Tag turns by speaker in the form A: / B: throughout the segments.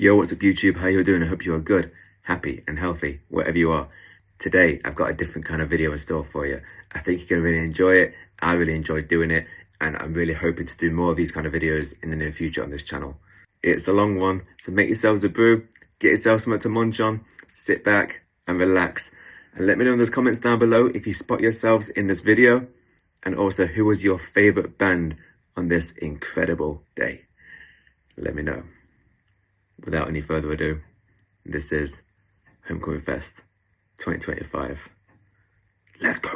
A: Yo, what's up YouTube? How you doing? I hope you are good, happy and healthy, wherever you are. Today, I've got a different kind of video in store for you. I think you're going to really enjoy it. I really enjoyed doing it, and I'm really hoping to do more of these kind of videos in the near future on this channel. It's a long one, so make yourselves a brew, get yourself something to munch on, sit back and relax, and let me know in those comments down below if you spot yourselves in this video, and also who was your favorite band on this incredible day. Let me know. Without any further ado, this is Homecoming Fest 2025. Let's go!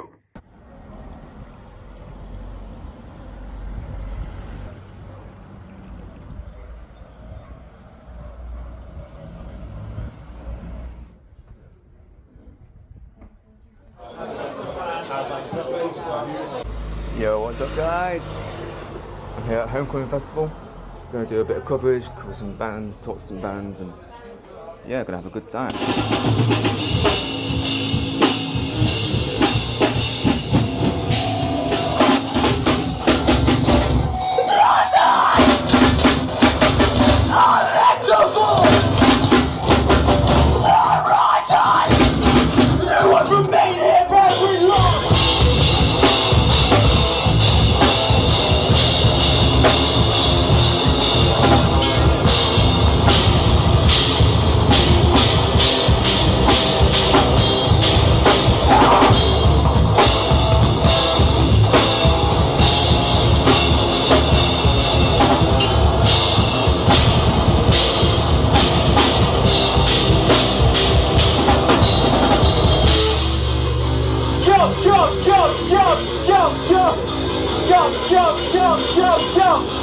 A: Yo, what's up guys? I'm here at Homecoming Festival. Gonna do a bit of coverage, cover some bands, talk to some bands, and yeah, gonna have a good time. Jump!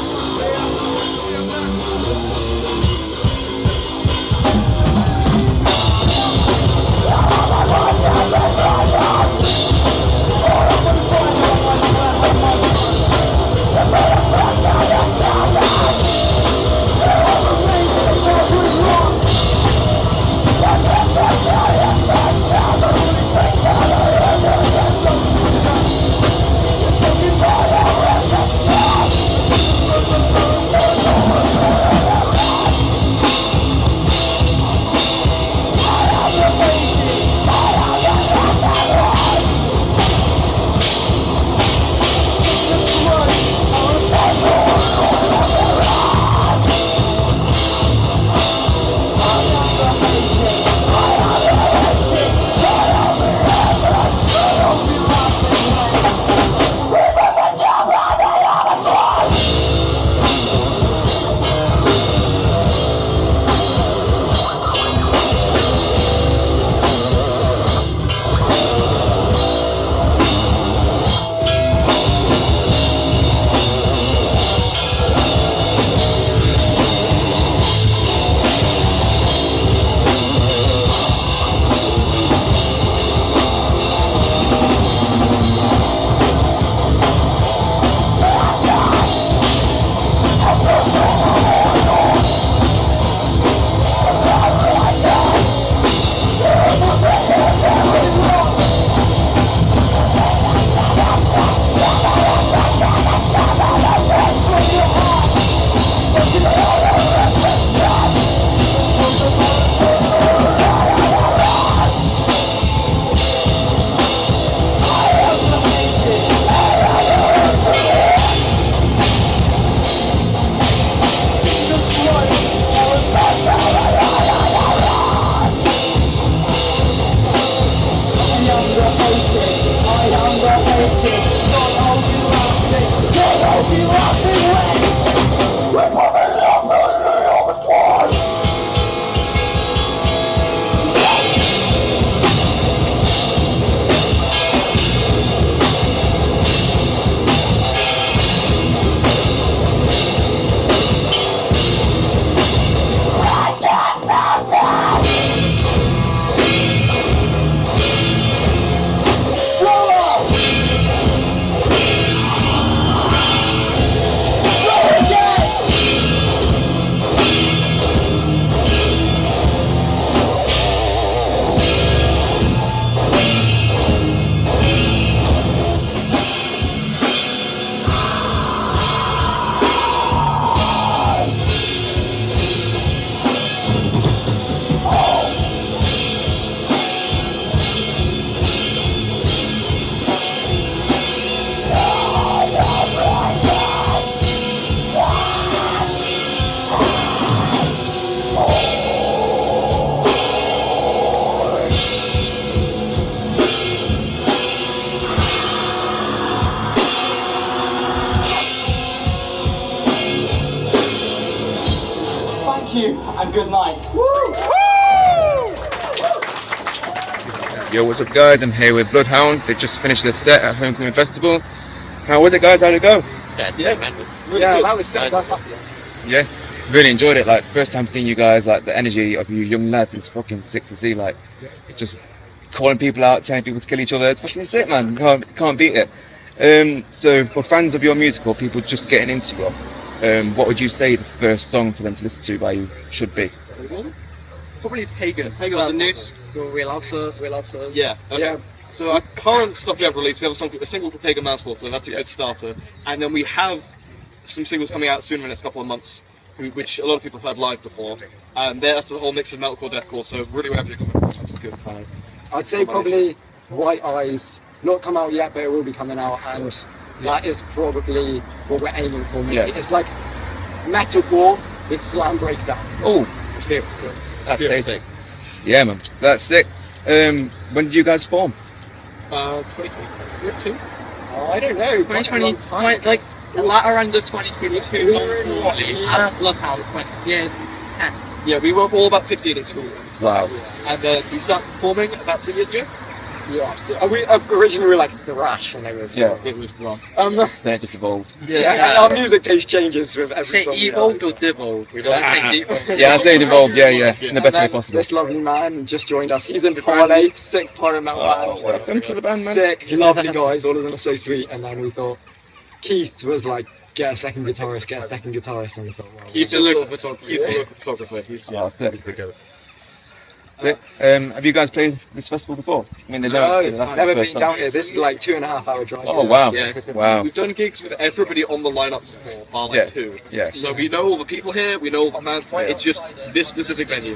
B: Thank you and good night.
A: Yo, what's up guys? I'm here with Bloodhound. They just finished their set at Homecoming Festival. How was it guys? How'd it go?
C: Yeah, man. Really
B: Yeah,
C: good.
B: that was sick.
A: Yeah, really enjoyed it. Like first time seeing you guys, like the energy of you young lads is fucking sick to see. Like just calling people out, telling people to kill each other. It's fucking sick, man. Can't beat it. So for fans of your music or people just getting into it, what would you say the first song for them to listen to by you should be?
C: Probably Pagan. The news.
D: Resounding.
C: Yeah. Okay.
B: Yeah.
C: So our current stuff we have released, we have a single called Pagan Manslaughter, that's a good starter. And then we have some singles coming out soon in the next couple of months, which a lot of people have heard live before. And that's a whole mix of metalcore, deathcore, so really whatever you're coming from, that's a good kind of...
B: I'd say probably White Eyes, not come out yet, but it will be coming out, and that is probably what we're aiming for.
A: Yeah.
B: It's like metalcore with slam breakdown.
A: Oh, that's sick. Yeah, man. So that's sick. When did you guys form?
C: 2022?
B: I don't know.
D: 2020, like the latter end of 2022, at Bloodhound,
C: Yeah, we were all about 15 in school.
A: Wow.
C: And we started performing about 2 years ago.
B: Yeah. We originally were like thrash when they were.
A: Yeah.
C: It was wrong.
A: They just evolved.
B: Yeah, our music taste changes with every
D: say
B: song.
D: evolved or devolved? We don't say devolved.
A: Yeah, I say it evolved. Yeah, in the
B: And
A: best way
B: then
A: possible.
B: this lovely man just joined us. He's in Parlay, sick pirate metal band.
A: Welcome to the band, man.
B: Sick, lovely guys. All of them are so sweet. And then we thought Keith was like, get a second guitarist. And we thought, well,
C: He's a local photographer. He's
A: sick. Sick. Have you guys played this festival before? I mean,
B: no,
A: that's
B: never
A: the first
B: been
A: time.
B: down here. This is like 2.5 hour drive.
A: Oh wow!
C: Yeah.
A: Wow.
C: We've done gigs with everybody on the lineup before, bar like
A: Yeah.
C: 2.
A: Yeah.
C: So we know all the people here, we know all the fans. It's just this specific venue.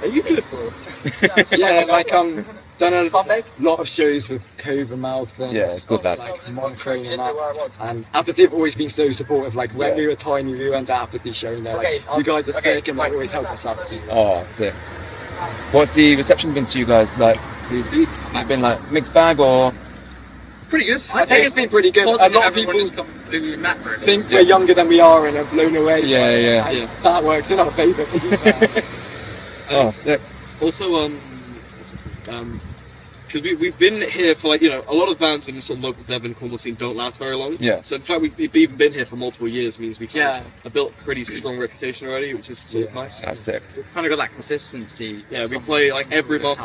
C: Are you beautiful?
B: Yeah, like done a lot of shows with Cober Mouth and
A: Yeah, good lads.
B: like Monochrome and that. And Apathy have always been so supportive. Like when we were tiny, we went to Apathy show and they're like, you guys are sick and like always help us out too.
A: Oh, sick. What's the reception been to you guys? Like, it's been like mixed bag or?
C: Pretty good.
B: I think it's been pretty good. A lot of people
D: macro.
B: think we're younger than we are and are blown away.
A: Yeah.
B: And that works in our favour. to be fair.
A: Oh, sick.
C: Also, because we've been here for like, a lot of bands in the sort of local Devon Cornwall scene don't last very long.
A: Yeah.
C: So in fact, we've even been here for multiple years, means we've
D: Yeah.
C: built a pretty strong reputation already, which is sort of nice.
A: That's sick.
D: We've kind of got that consistency.
C: Yeah, we play like every month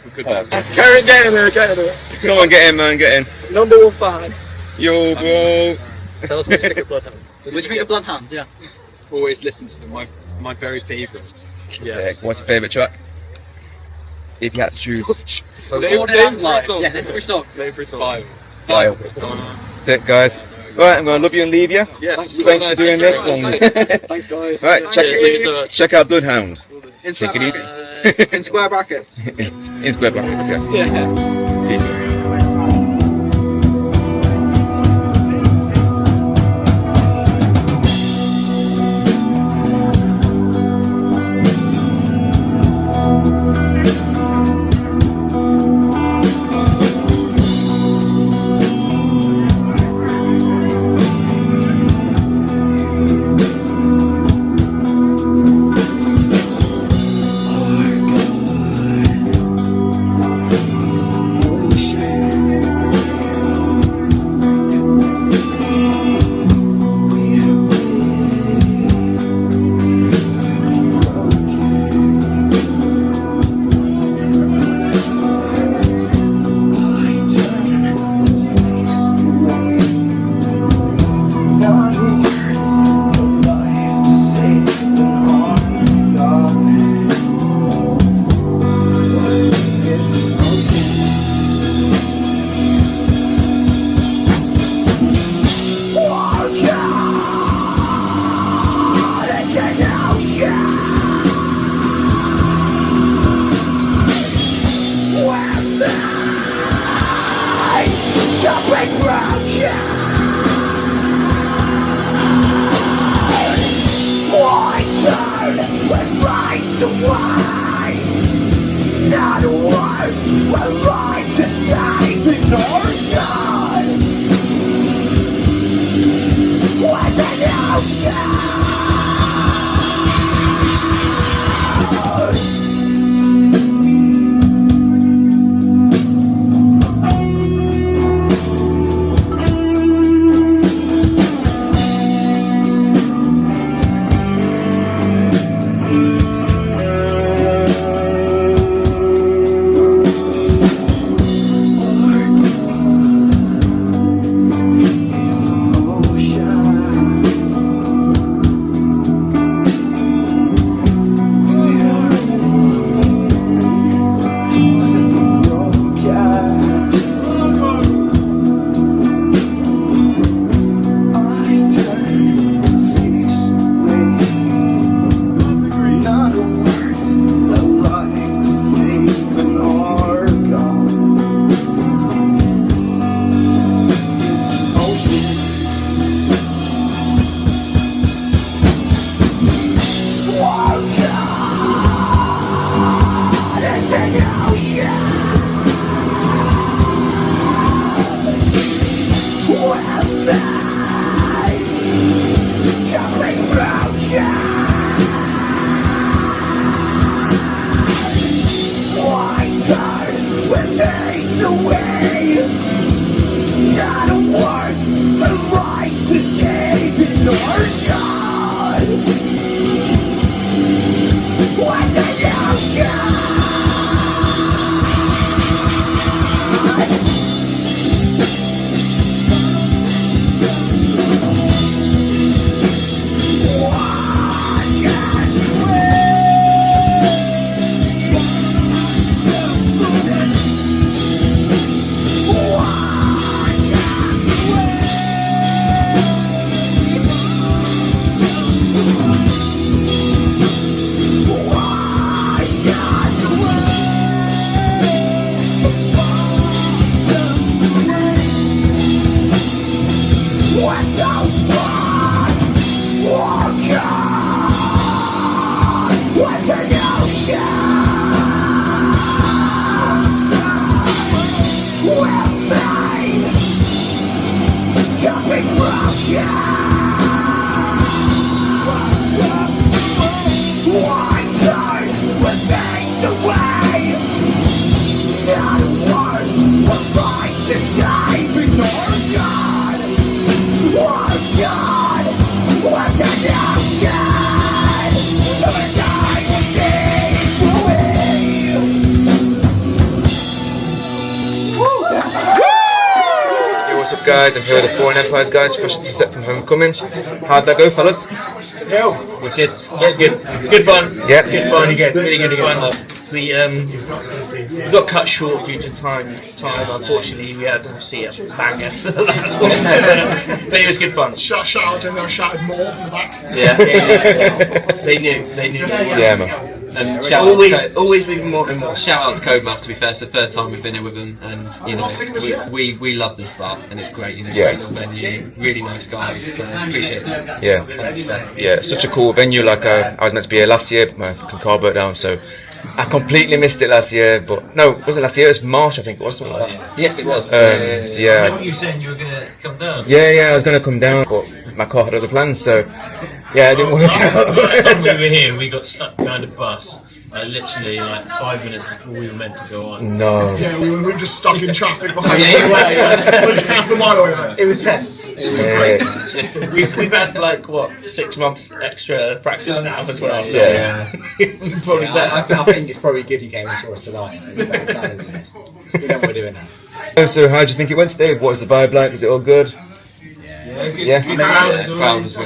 C: with good bands.
B: Go and get in there, get in there.
A: Come on, get in, man, get in.
B: Number 1 fan.
A: Yo, bro.
D: Tell us what you think of Bloodhound. What do you think of Bloodhound? Yeah.
C: Always listen to them. My very favourites.
A: Sick. What's your favourite track? If you had to choose.
C: Name
D: live.
C: songs.
D: Yeah, every song.
C: Name 3 songs.
A: File. Sick, guys. Right, I'm gonna love you and leave you.
C: Yes.
A: Thanks for doing this. And
B: Thanks guys.
A: right, check out Bloodhound.
D: In
A: Take it easy.
D: in square brackets.
A: In square brackets, yeah.
B: Yeah.
A: Peace. What's up, guys? I'm here with the Fallen Empires guys, fresh off the set from Homecoming. How'd that go, fellas? Wicked.
E: Yeah, good. It's good fun.
A: Yeah.
E: Good fun. Really good fun. We got cut short due to time. Unfortunately, we had obviously a banger for the last one, but it was good fun.
F: Shout out to them, they shouted more from the back.
E: Yeah, they knew.
A: Yeah, man.
G: And
E: Always leaving more and more.
G: shout out to Cober Mouth. To be fair, it's the third time we've been here with them, and you know we love this bar, and it's great. You know,
A: Yeah.
G: great little venue, really nice guys. So appreciate that.
A: Yeah.
G: 100%.
A: Yeah, such a cool venue. Like I was meant to be here last year, but my fucking car burnt down, so I completely missed it last year. But no, it wasn't last year. It was March, I think it was, something like that.
G: Yes, it was.
A: So yeah.
E: You were saying you were going to come down.
A: Yeah, I was gonna come down, but my car had other plans, so yeah, it didn't work out.
E: Last time we were here, we got stuck behind a bus. Literally like 5 minutes before we were meant to go on.
A: No.
F: Yeah, we were just stuck in traffic behind
E: Yeah,
F: half a mile away. Mate.
E: it was tense.
A: Yeah.
E: We've had like what 6 months extra practice now as well. So
A: Yeah.
E: probably better.
B: I think it's probably good you came and saw us tonight. We know what we're doing now.
A: So how do you think it went today? What was the vibe like? Was it all good? Yeah.
E: Good
G: Crowd
E: crowd.
G: was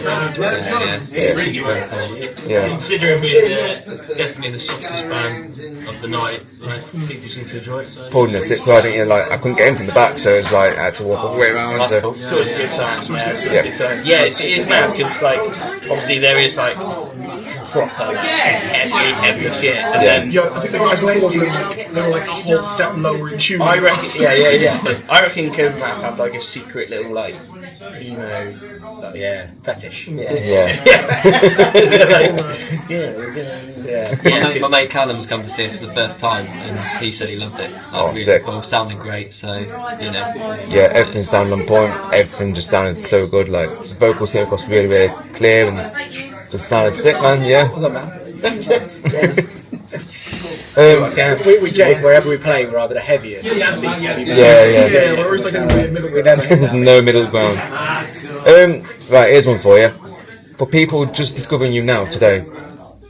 G: really good.
A: Yeah.
E: Considering we're definitely the softest band of the night, like, people seem to enjoy it. So
A: Pulled in a sick crowd, didn't you? Like I couldn't get in from the back, so it's like I had to walk all the way around.
E: it's
A: So.
E: always a good sign.
A: Yeah.
E: Yeah, it is mad because it's like obviously there is like proper heavy shit, and then
F: Yeah, I think the guys before they were like a whole step lower in tune.
E: I reckon, yeah. I reckon Cober Mouth have like a secret little like emo, like,
B: Fetish.
A: Yeah.
G: My mate Callum's come to see us for the first time, and he said he loved it. Like,
A: Oh,
G: really
A: sick.
G: cool, sounding great. So you know,
A: Yeah, everything sounded on point. Everything just sounded so good. Like the vocals came across really, really clear and just sounded sick, man. Yeah.
B: We joke wherever we play, we're either the heaviest.
A: Yeah.
F: Yeah, we're always like in the middle.
A: There's no middle ground. Right, here's one for you. For people just discovering you now today,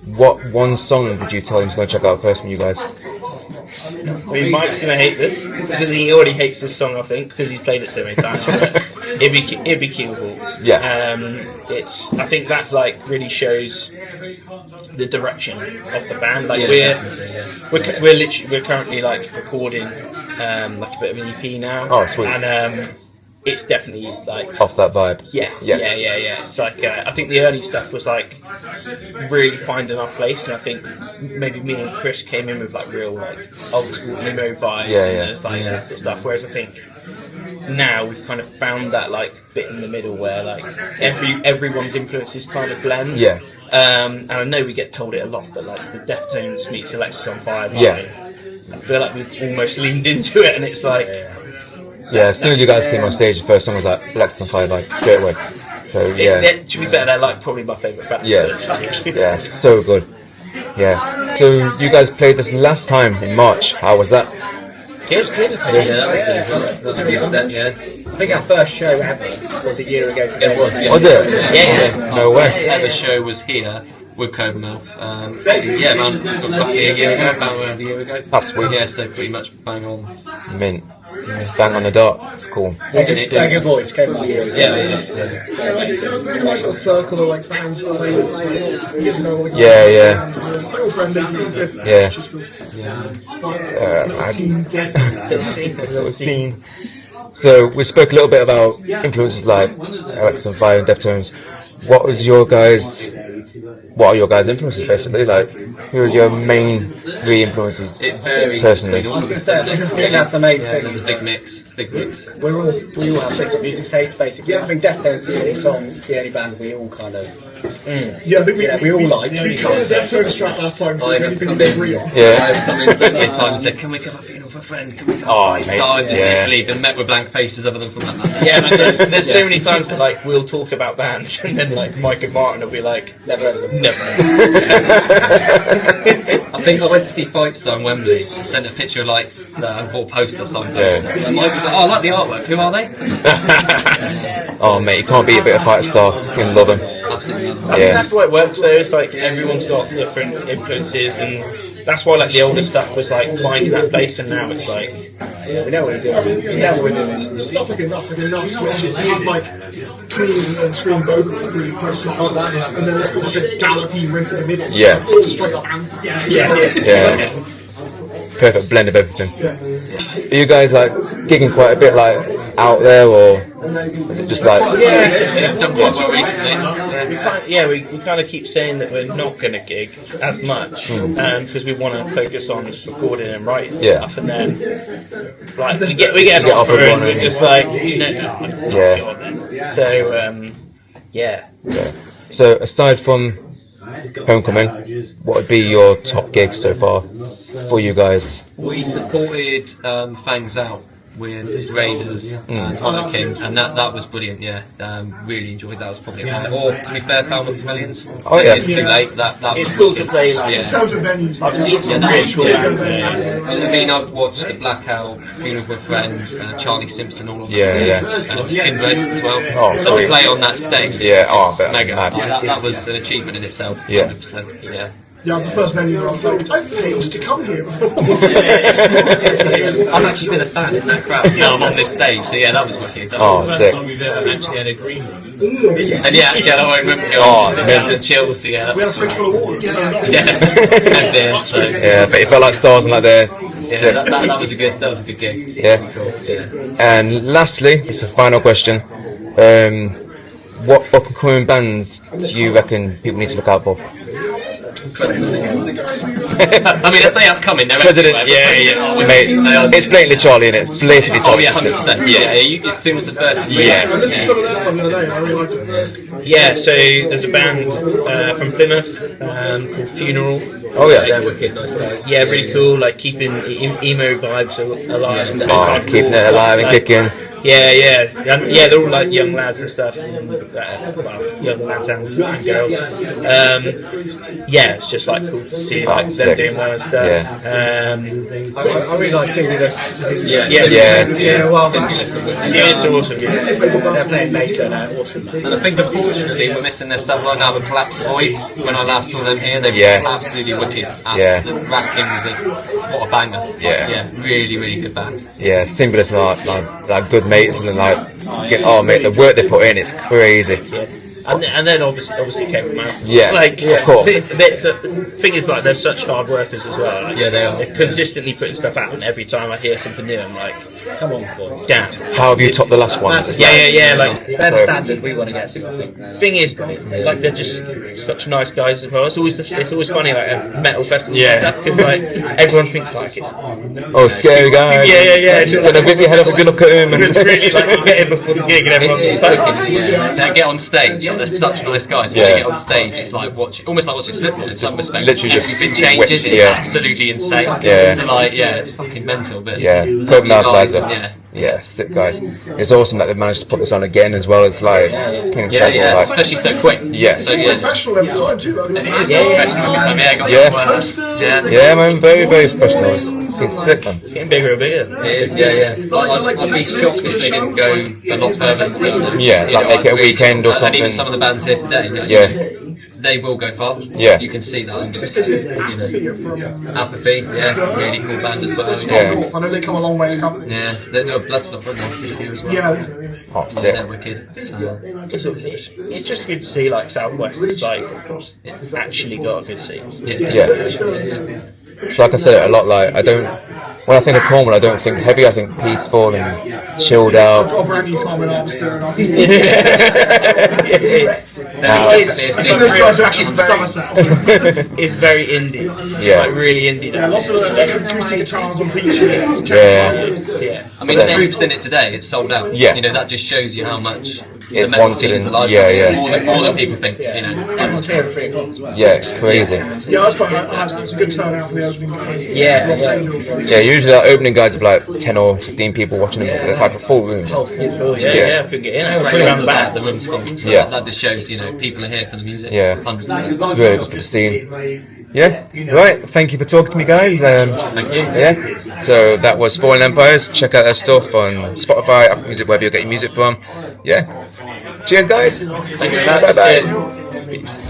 A: what one song would you tell them to go check out first from you guys?
E: I mean, Mike's gonna hate this because he already hates this song, I think, because he's played it so many times. But it'd be Killable.
A: Yeah.
E: I think that's like really shows the direction of the band. Like
G: Yeah,
E: we're currently like recording like a bit of an EP now.
A: Oh, sweet.
E: And it's definitely like
A: Off that vibe.
E: yeah. It's like I think the early stuff was like really finding our place, and I think maybe me and Chris came in with like real like old school emo vibes, and it's like that sort of stuff. Whereas I think now we've kind of found that like bit in the middle where like everyone's influences kind of blend.
A: Yeah.
E: And I know we get told it a lot, but like the Deftones meets Alexis on Fire.
A: Yeah.
E: I feel like we've almost leaned into it, and it's like.
A: Yeah, as soon as you guys came on stage, the first song was like Black on Fire, like straight away. So yeah.
E: To be fair, they're like probably my favourite band.
A: Yeah.
E: So it's like,
A: Yeah, so good. Yeah. So you guys played this last time in March. How was that?
E: Yeah, it's good.
G: yeah, that was good as well. That was a good set. Yeah,
B: I think our first show ever was a year ago today.
G: it was. Yeah.
A: Was it?
G: Yeah.
A: No
G: Our
A: way.
G: first ever show was here with Cober Mouth. Yeah, man, roughly a year ago, about around a year ago.
A: That's sweet.
G: Yeah, so pretty much bang on.
A: Mint. Bang on the dot. It's cool.
B: They're good boys. Came out here.
G: Yeah.
F: It's a nice little circle of like bands playing. It's like, you get to know all the guys.
A: Yeah.
F: It's like all friendly. It's good.
A: Yeah.
F: It's just good.
A: Little scene. So we spoke a little bit about influences like Alexis on Fire and Deftones. What was your guys' what are your guys' influences basically? Like, who are your main 3 influences?
G: It varies
A: personally.
G: between all of us.
D: I think that's the main thing.
G: There's a big mix.
D: We all have different music tastes, basically. I think Death Tone's the only song, the only band we all kind of.
F: Yeah, I think
D: we all like.
F: We covered the Deftones track last time, so it's the only thing we agree on.
G: I've come in plenty of times and said, can we come a funeral for a friend? Can we come a fight star? And just literally been met with blank faces other than from that band.
E: Yeah, man, there's so many times that like we'll talk about bands and then like Mike and Martin will be like,
D: Never heard of them.
E: never.
G: I think I went to see Fight Star in Wembley. I sent a picture of like the whole poster, signed poster. And Mike was like, oh, I like the artwork. Who are they?
A: Oh mate, you can't beat a bit of Fight Star. You can love them.
G: Absolutely.
E: I think that's the way it works though. It's like everyone's got different influences, and that's why like the older stuff was like finding that place, and now it's like
D: We know what we're doing. We know what we're doing.
F: The stuff like enough switch. It has like clean and scream vocals, really post like that, and then it's got like a gallopy riff in the middle.
A: Yeah.
F: It's straight up anthem.
A: Yeah. Perfect blend of everything. Are you guys like gigging quite a bit like out there, or is it just like
G: Recently, I've done quite well recently.
E: we kind of keep saying that we're not going to gig as much because we want to focus on just recording and writing stuff, and then like we get an offer and we're just like, So
A: So aside from Homecoming, what would be your top gig so far for you guys?
G: We supported Fangs Out with Raiders and Honor King, and that was brilliant. Really enjoyed that. Was probably a highlight. Or to be fair, Found with Chameleons. It's too late. That
E: it's
G: was
E: cool to play. Like,
F: In terms of venues,
E: I've seen some really cool ones there.
G: I mean, I've watched the Black Owl, Funeral for a Friend, Charlie Simpson, all of them. And Simbulis as well. So to play on that stage, mega. That was an achievement in itself. 100%.
F: Yeah, the first venue where I was like, I've paid to come here.
G: I've actually been a fan in that crowd. Now I'm on this stage, so that was wicked. That was
A: sick.
E: Actually had a green room.
G: And I remember the chills.
F: We had a fridge full of water.
G: And beer, so
A: but it felt like stars and like there.
G: that was a good gig.
A: And lastly, it's a final question. What up-and-coming bands do you reckon people need to look out for?
G: President. I mean, I say upcoming. They're
A: President, mate, it's blatantly Charlie, and it's blatantly Charlie.
G: 100%. As soon as the first.
F: I listened to some of their stuff the other day, and I really liked it.
E: So there's a band from Plymouth called Funeral.
G: They're wicked, nice guys.
E: Really cool. Like keeping emo vibes alive.
A: Keeping it alive and kicking.
E: They're all like young lads and stuff. Young lads and girls. It's just like cool to see like them doing well and stuff.
D: I really like Simbulis.
G: Simbulis
E: are awesome.
D: They're playing bass and awesome.
G: And I think unfortunately we're missing their sub right now, but Collapse Void. When I last saw them here, they were absolutely wicked. The Rat King was what a banger. Really, really good band.
A: Simbulis are like good mates, and then mate, the work they put in, it's crazy.
E: And then obviously Cober Mouth.
A: Of course.
E: The thing is, like, they're such hard workers as well. Like,
G: they are.
E: They're consistently putting stuff out, and every time I hear something new, I'm like, come on, boys. Damn.
A: How have you topped the last one?
E: Like,
D: that's the standard we want to get to, I think.
E: Thing is, like, they're just such nice guys as well. It's always funny, like, at metal festivals and stuff, because, like, everyone thinks, like, it's...
A: scary guy.
E: It's
A: gonna rip your head off if you look at him.
E: It's really, like, you get in before the gig, and everyone's just like...
G: They get on stage. They're such nice guys. When they get on stage, it's like almost like watching Slipknot in some respects.
A: Literally just
G: everything changes. It's absolutely insane. It's fucking mental. But
A: Cober Mouth lads are sick guys. It's awesome that they've managed to put this on again as well. It's like
G: especially so quick.
F: Professional every time too.
G: It is professional every time.
A: Man, very very professional. It's sick, man.
E: It's getting bigger and bigger.
G: It is. I'd be shocked if they didn't go a lot further.
A: Like make it a weekend or something.
G: And even some of the bands here today. They will go far. You can see that. Apathy, really cool band as well.
F: I know they come a long way.
G: They're Bloodstop, aren't they? As well. They're wicked. So.
E: It's just good to see, like, Southwest. It's like actually got a good scene.
A: So like I said a lot, like when I think of Cornwall, I don't think heavy. I think peaceful and chilled out.
G: They
E: Some of those guys are actually from Somerset. It's very indie. Like really indie.
F: Yeah, lots of acoustic guitars and preachers.
E: Yeah.
G: I mean, the proof's in it today. It's sold out.
A: Yeah.
G: You know, that just shows you how much the
A: It's
G: metal
A: wanted
G: scene's
A: and-
G: alive. More than people think. You know.
F: Everyone's here at 3 o'clock as well.
A: Yeah, it's crazy.
F: Yeah, I quite like that. It's a good turnout for the opening guys.
E: Yeah.
F: Lost Angels.
A: Yeah, usually our opening guys have like 10 or 15 people watching them, like a full room.
E: Yeah, I couldn't get in. I
G: Right
E: put it around the
G: back,
E: back.
G: the room's full. So
A: Yeah.
G: that just shows, you know, people are here for the music.
A: Yeah.
G: 100%.
A: It's really good for the scene. Yeah, right. Thank you for talking to me, guys.
G: Thank you.
A: Yeah. So that was Fallen Empires. Check out their stuff on Spotify, Apple Music, wherever you get your music from. Yeah. Cheers, guys.
G: Thank you very much.
A: Bye bye.
G: Cheers.
A: Peace.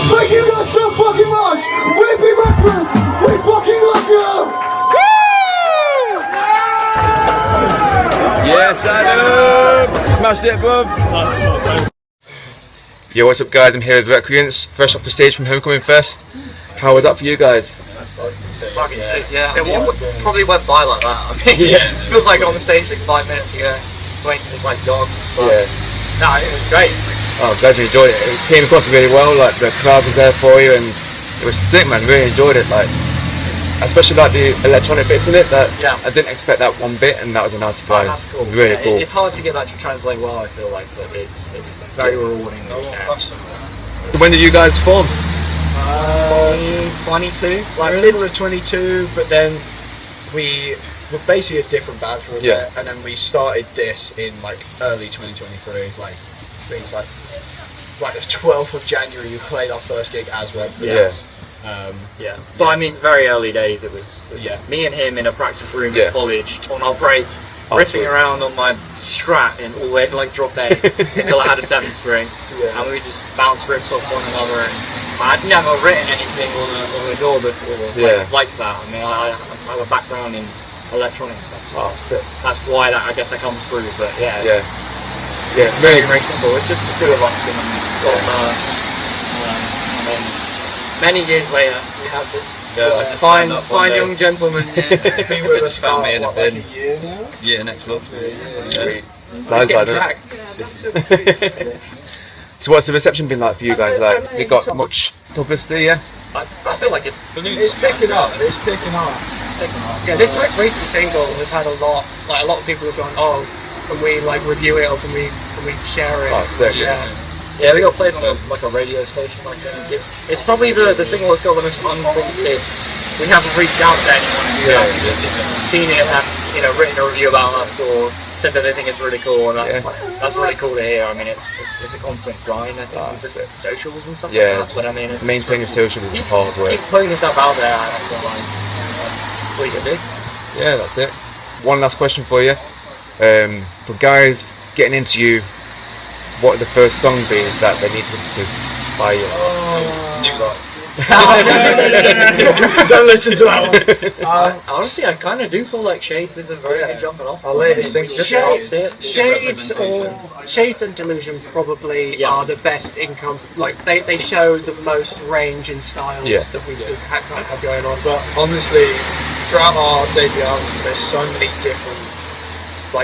F: Thank you guys so fucking much! We've been Recreance! We fucking love you!
A: Yes, Adam! Smashed it, bruv! Yo, what's up, guys? I'm here with Recreance, fresh off the stage from Homecoming Fest. How was that for you guys?
H: Fucking sick, yeah. It probably went by like that. I mean, it feels like on the stage like 5 minutes ago, waiting is like gone. But no, it was great.
A: Oh, I'm glad you enjoyed it. It came across really well, like the crowd was there for you, and it was sick, man. Really enjoyed it, like especially like the electronic bits in it. That I didn't expect that one bit, and that was a nice surprise.
H: That's cool.
A: Really cool.
H: It's hard to get that to translate well. I feel like, but it's very rewarding.
A: When did you guys form?
H: 22,
D: Like middle of 22, but then we were basically a different band for a bit, and then we started this in like early 2023. Like things like the 12th of January, we played our first gig as Recreance.
H: But I mean, very early days. It was me and him in a practice room at college on our break, riffing around on my Strat in all the way like drop A until I had a 7 string, and we just bounced riffs off one another. And I'd never written anything on the door before like that. I mean, I have a background in electronic stuff, so that's why I guess that comes through. But very simple. It's just the two of us, and then many years later we have this fine young gentleman
D: Been with us for
B: me in a
D: like
B: bin.
D: a year now.
B: Yeah, next month.
A: Sweet.
H: Let's get tracked.
A: So what's the reception been like for you guys? Like, we got much publicity,
H: I feel like it's
D: picking up. It's picking up.
H: Yeah, this like recent single has had a lot of people have gone, oh, can we like review it or can we share it?
A: Oh, sick.
H: Yeah, we got played on a radio station. I think it's probably the single that's got the most unprompted. We haven't reached out to anyone who has seen it and written a review about us or said that they think it's really cool, and that's really cool to hear. I mean, it's a constant grind. I think with the socials and stuff like that. But I mean, it's
A: maintaining social is hard work.
H: Keep putting yourself out there. I feel like that's what you can do.
A: Yeah, that's it. One last question for you. For guys getting into you, what would the first song be that they need to listen to by you?
B: New Light.
D: Don't listen to that one.
H: Honestly, I kind of do feel like Shades is a very good jumping off.
D: Our latest single.
I: Shades and Delusion probably are the best income. Like they show the most range in styles that we kind of have going on.
D: But honestly, throughout our debut album, there's so many different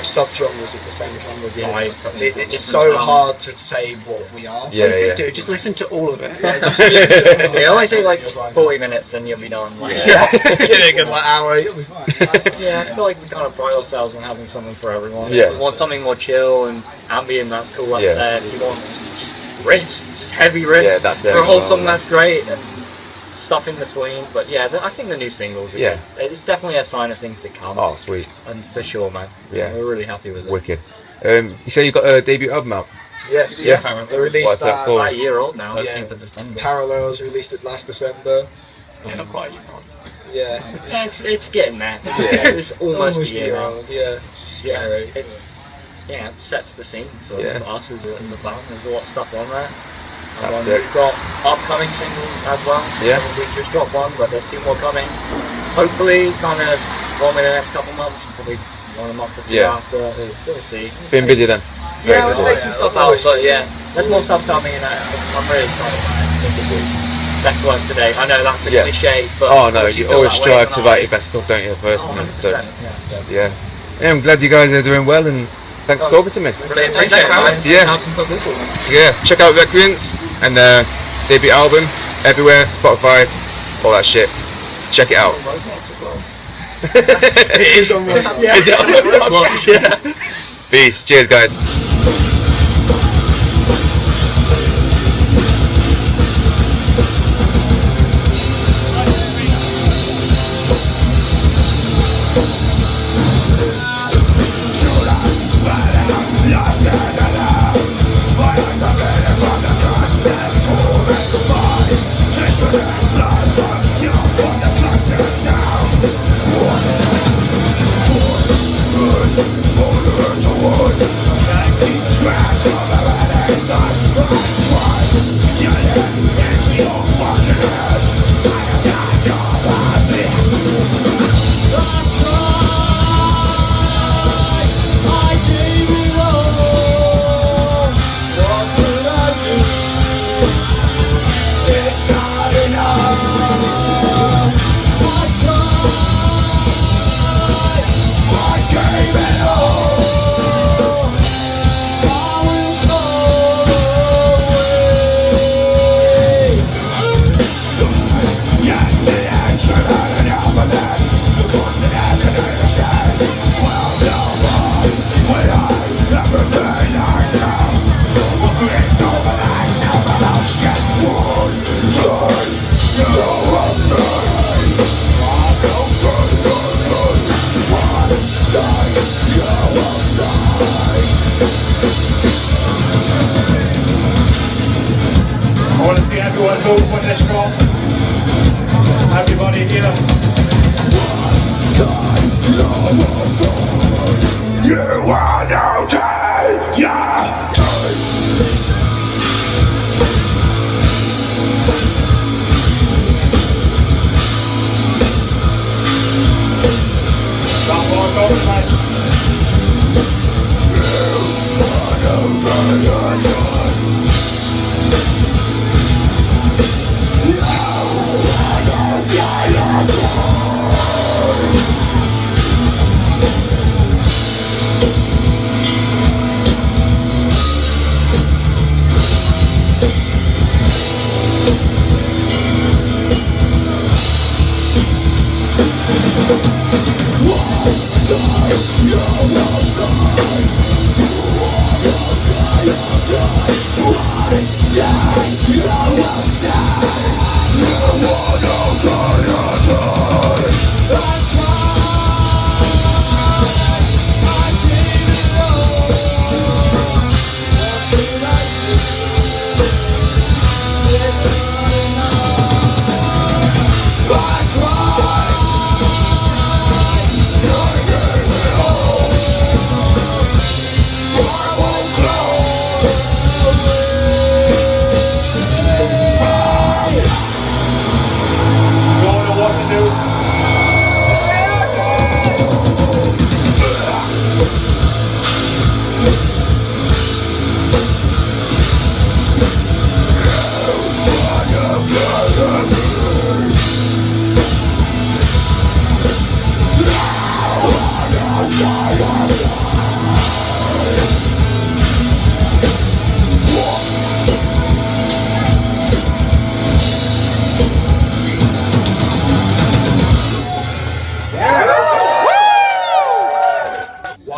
D: sub-genres of the same genre vibe. It's so hard to say what we are.
I: You could do just listen to all of it.
H: It only take like 40 minutes and you'll be done.
D: Give it a good hour, you'll be fine.
H: I feel like we kind of pride ourselves on having something for everyone. If you want something more chill and ambient, that's cool. That's there. If you want just riffs, just heavy riffs for a whole song, that's great. And stuff in between, but I think the new singles are good. It's definitely a sign of things to come.
A: Oh, sweet.
H: And for sure, man. We're really happy with it.
A: Wicked. You say you got a debut album out?
D: Yes. They released that
H: about a year old now.
D: Parallels released it last December.
H: Not quite a year old. It's getting there. It's almost a year now.
D: Scary.
H: It sets the scene for us as a band. There's a lot of stuff on there. And we've got upcoming singles as well. We've just got one, but there's 2 more coming. Hopefully, kind of one in the next couple months, probably 1 month or 2 after. We'll see.
A: Been busy then.
H: We'll make some stuff out, but there's more stuff coming, and I'm really excited about it. best work today. I know that's a
A: Yeah.
H: cliche, but
A: Oh no,
H: you
A: you
H: feel
A: always
H: that way
A: strive
H: as
A: to
H: an
A: write your
H: artist.
A: best stuff, don't you? First, and then, so
H: 100%,
A: yeah. I'm glad you guys are doing well, and thanks for talking to me.
H: Brilliant. Thank you, guys.
A: Yeah, check out Recreance and debut album everywhere, Spotify, all that shit. Check it out.
F: It is on Roblox. Yeah.
A: Is it on Roblox? Yeah. Peace. Cheers, guys.
J: I want to see everyone move when this drops. Everybody here. You are now dead, yeah. Stop walking over, man.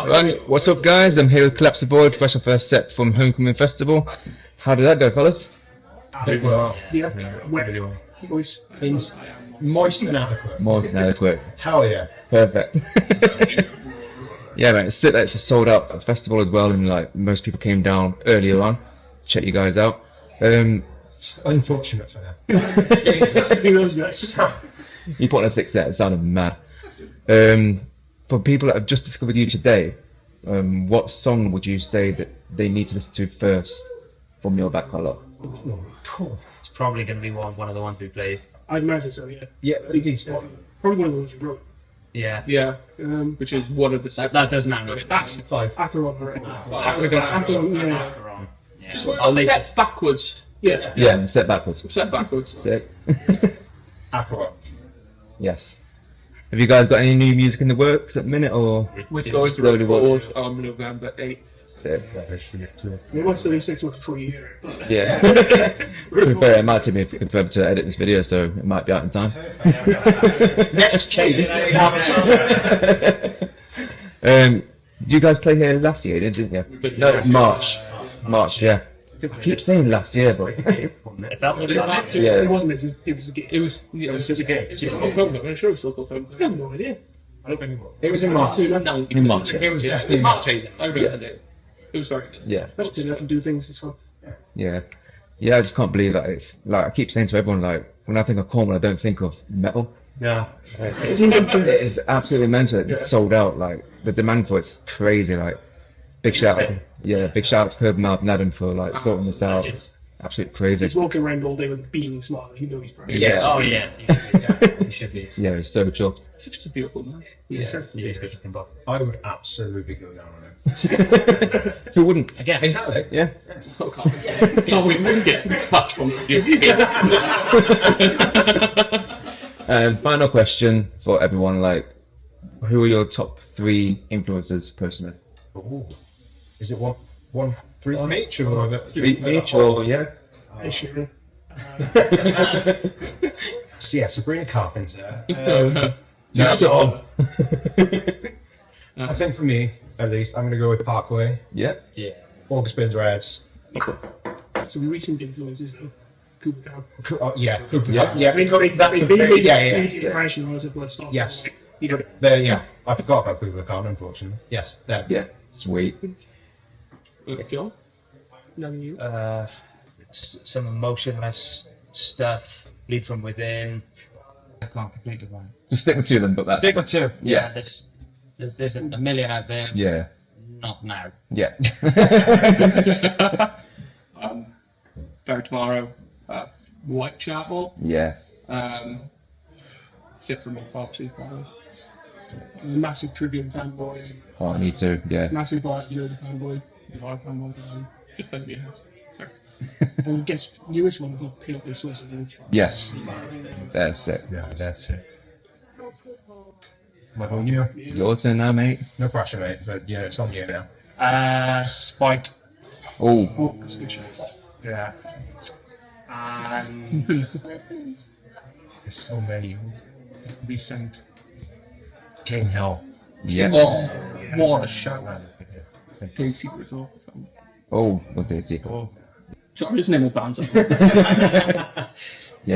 A: Right, what's up guys? I'm here with Collapse Aboard, fresh off first set from Homecoming Festival. How did that go, fellas?
F: Yeah. Wet. It was moist and adequate.
A: More than adequate.
F: Hell yeah.
A: Perfect. Yeah, man, it's sick that it's a sold out festival as well, and like most people came down earlier on. Check you guys out.
F: It's unfortunate for them.
A: You put on a 6 set, it sounded mad. For people that have just discovered you today, what song would you say that they need to listen to first from your back catalogue?
H: It's probably going to be one of the ones we played.
F: I'd imagine so, yeah. Yeah, it is. Probably one of the ones you wrote.
H: Yeah.
I: Yeah, which is one of the...
H: That doesn't matter.
F: That's 5. Acheron, right?
I: Acheron, yeah.
H: Yeah.
I: Just one set backwards.
F: Yeah.
K: Yeah, step backwards.
F: Step backwards.
K: Sick.
D: Aqua.
K: Yes. Have you guys got any new music in the works at the minute, or
F: We're going to
K: slowly
F: record on November 8th.
K: Sick.
F: We might still be 6 months before you hear it.
K: Yeah. To be fair, it might take me forever to edit this video, so it might be out in time.
F: Next change.
K: You guys play here last year, didn't you? No, March. March, yeah. I keep saying last year, but
H: It felt like that.
K: yeah.
F: It wasn't. It was a game. It was just a game. It's just called Cober. I'm sure it's still called Cober. I have no idea. I don't think it was.
D: It was in March.
K: In March.
F: It was definitely March. I remember it. It was very good.
K: Yeah.
F: Let's do that and do things. It's fun.
K: Yeah. Yeah, I just can't believe that it's like I keep saying to everyone, like when I think of Cornwall, I don't think of metal.
F: Yeah.
K: It's absolutely mental. It's sold out. Like the demand for it's crazy. Like big shout out. Yeah, big shout out to Cober Mouth and Adam for like sorting this out. It's absolutely crazy.
F: He's walking around all day with a beaming smile. You know he's proud.
K: Yeah.
H: Oh yeah. You should be.
K: Yeah, it's so chuffed.
F: He's just a beautiful man.
D: I would absolutely go down on it.
K: Who wouldn't?
H: Again,
D: Exactly.
K: Yeah.
F: Oh, can't wait to get back from
K: Final question for everyone: like, who are your top 3 influencers personally?
D: Ooh. Is it one three from each or
K: 3 each, or yeah?
D: So yeah, Sabrina Carpenter.
F: That's all.
D: I think for me, at least, I'm going to go with Parkway.
K: Yeah.
H: Yeah.
D: August Burns Reds.
F: So we recent influences though. Cooper Town.
D: Yeah.
F: Yeah. I mean, that's
D: a big, yeah.
F: inspiration was it was.
D: Yes. There, yeah. I forgot about Cooper Town, unfortunately. Yes. There.
K: Yeah. Sweet.
F: John. None of you.
E: Some emotionless stuff, lead from within. I can't completely one.
K: Just stick with 2 then, but that's
D: Stick with 2.
E: Yeah, there's a million out there.
K: Yeah.
E: Not now.
K: Yeah.
F: Better Tomorrow. Whitechapel.
K: Yes.
F: Fit from my Popsy, probably. Massive Tribune fanboy.
K: Oh, I need to. Yeah.
F: Massive Yoda fanboy. Yoda fanboy. Just let me out. Sorry. And guess newest one is Peel the Swiss.
K: Yes. That's it.
D: Yeah, that's it. What about you?
K: Your turn now, mate.
D: No pressure, mate, but yeah, it's on you now.
H: Spike.
K: Oh.
F: Oh, that's a good show.
D: Yeah.
H: And
D: There's so many.
H: recent.
D: King Hill.
K: Yeah.
F: Oh, what a show. Big secrets off.
K: Oh, what did he? Oh.
F: Sorry, his name will bounce up.
K: Yeah,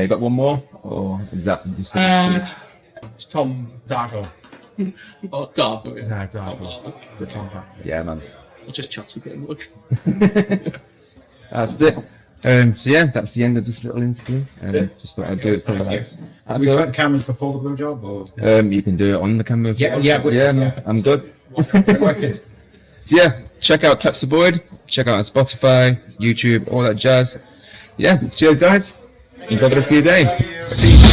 K: you got one more? Or is that just
D: Tom Dargo.
F: Oh, Dargo, yeah.
D: No, Dargo. The Tom Dargo.
K: Yeah, man.
F: I'll just chuck some good look.
K: That's it. So yeah, that's the end of this little interview. Just thought I'd do it for you guys.
D: Do we put cameras before the blowjob or?
K: You can do it on the camera.
D: Yeah,
K: no, I'm good.
D: Wicked.
K: So yeah, check out Claps the Boyd. Check out on Spotify, YouTube, all that jazz. Yeah, cheers guys. Enjoy the rest of your day. Peace.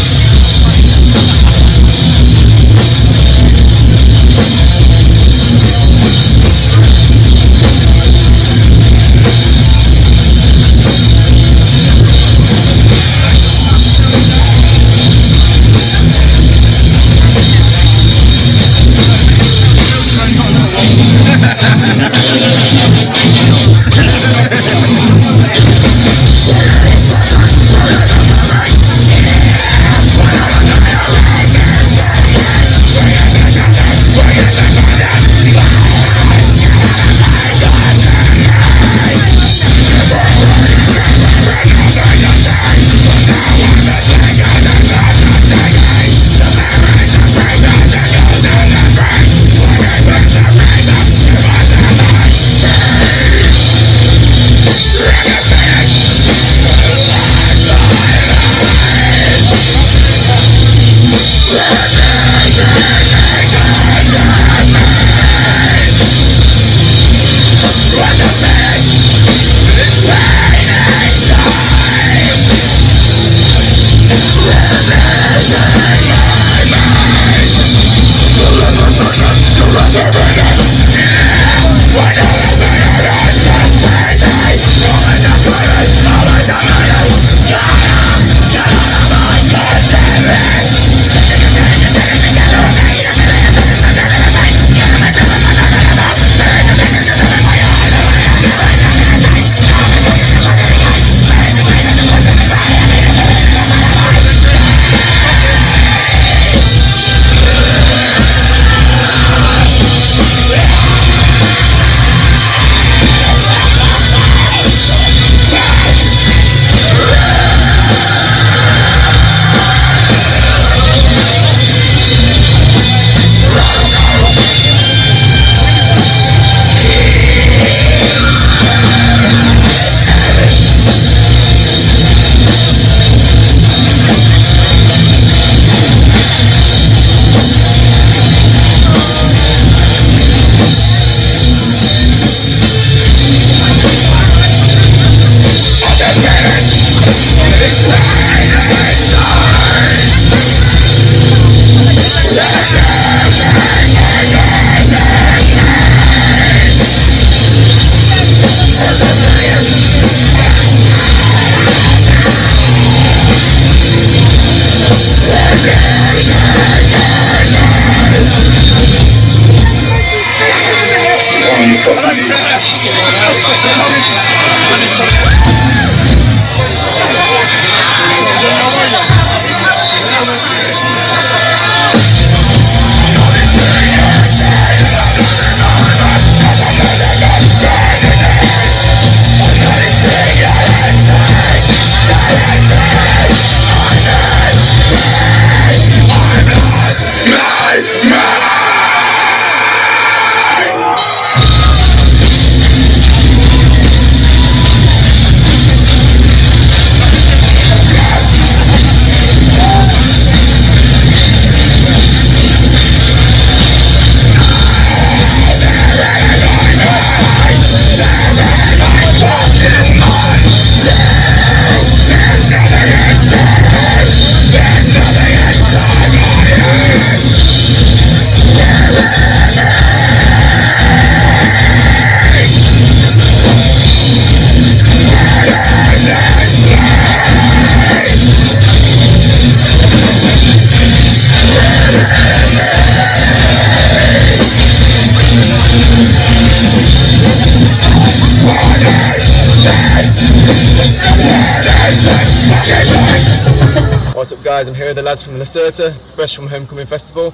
L: What's up, guys? I'm here with the lads from Lacerta, fresh from Homecoming Festival.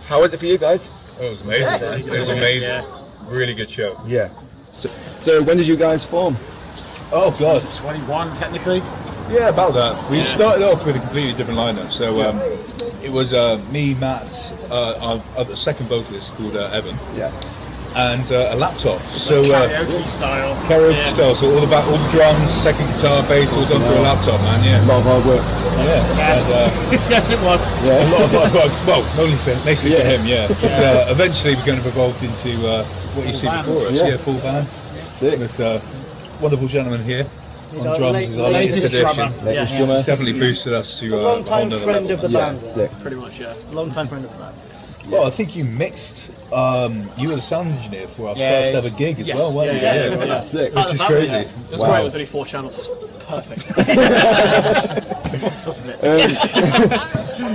L: How was it for you guys?
M: It was amazing. It was amazing. Really good show.
L: Yeah. So when did you guys form?
M: Oh God,
J: 21 technically.
M: yeah, about that. We started off with a completely different lineup. So it was me, Matt, our second vocalist called Evan.
L: Yeah.
M: And a laptop. So
J: Karaoke style.
M: karaoke style. So all the drums, second guitar, bass, all done through a laptop, man. Yeah.
L: A lot of hard work.
M: Yeah. And,
J: Yes, it was.
M: a lot of well, only mostly for him, yeah. But eventually we're going to have evolved into what you see
J: band.
M: before us.
L: Yeah.
M: Yeah, full band.
L: Sick.
M: This wonderful gentleman here
J: He's
M: on
J: our
M: drums is our
J: latest
M: latest addition.
J: drummer.
L: Latest
J: Yeah.
L: drummer.
M: It's definitely boosted us to
J: A
M: a
J: long
M: whole
J: time
M: nother
J: friend
M: level.
J: of the
L: Yeah,
J: band.
L: sick.
J: Pretty much, yeah. Long time friend of the band.
M: Well, I think you mixed. You were the sound engineer for our
J: Yeah,
M: first ever gig as
J: yes,
M: well, weren't you?
J: yeah.
L: Sick.
M: Which is crazy.
J: It was
L: Wow.
J: great. It was only 4 channels. Perfect.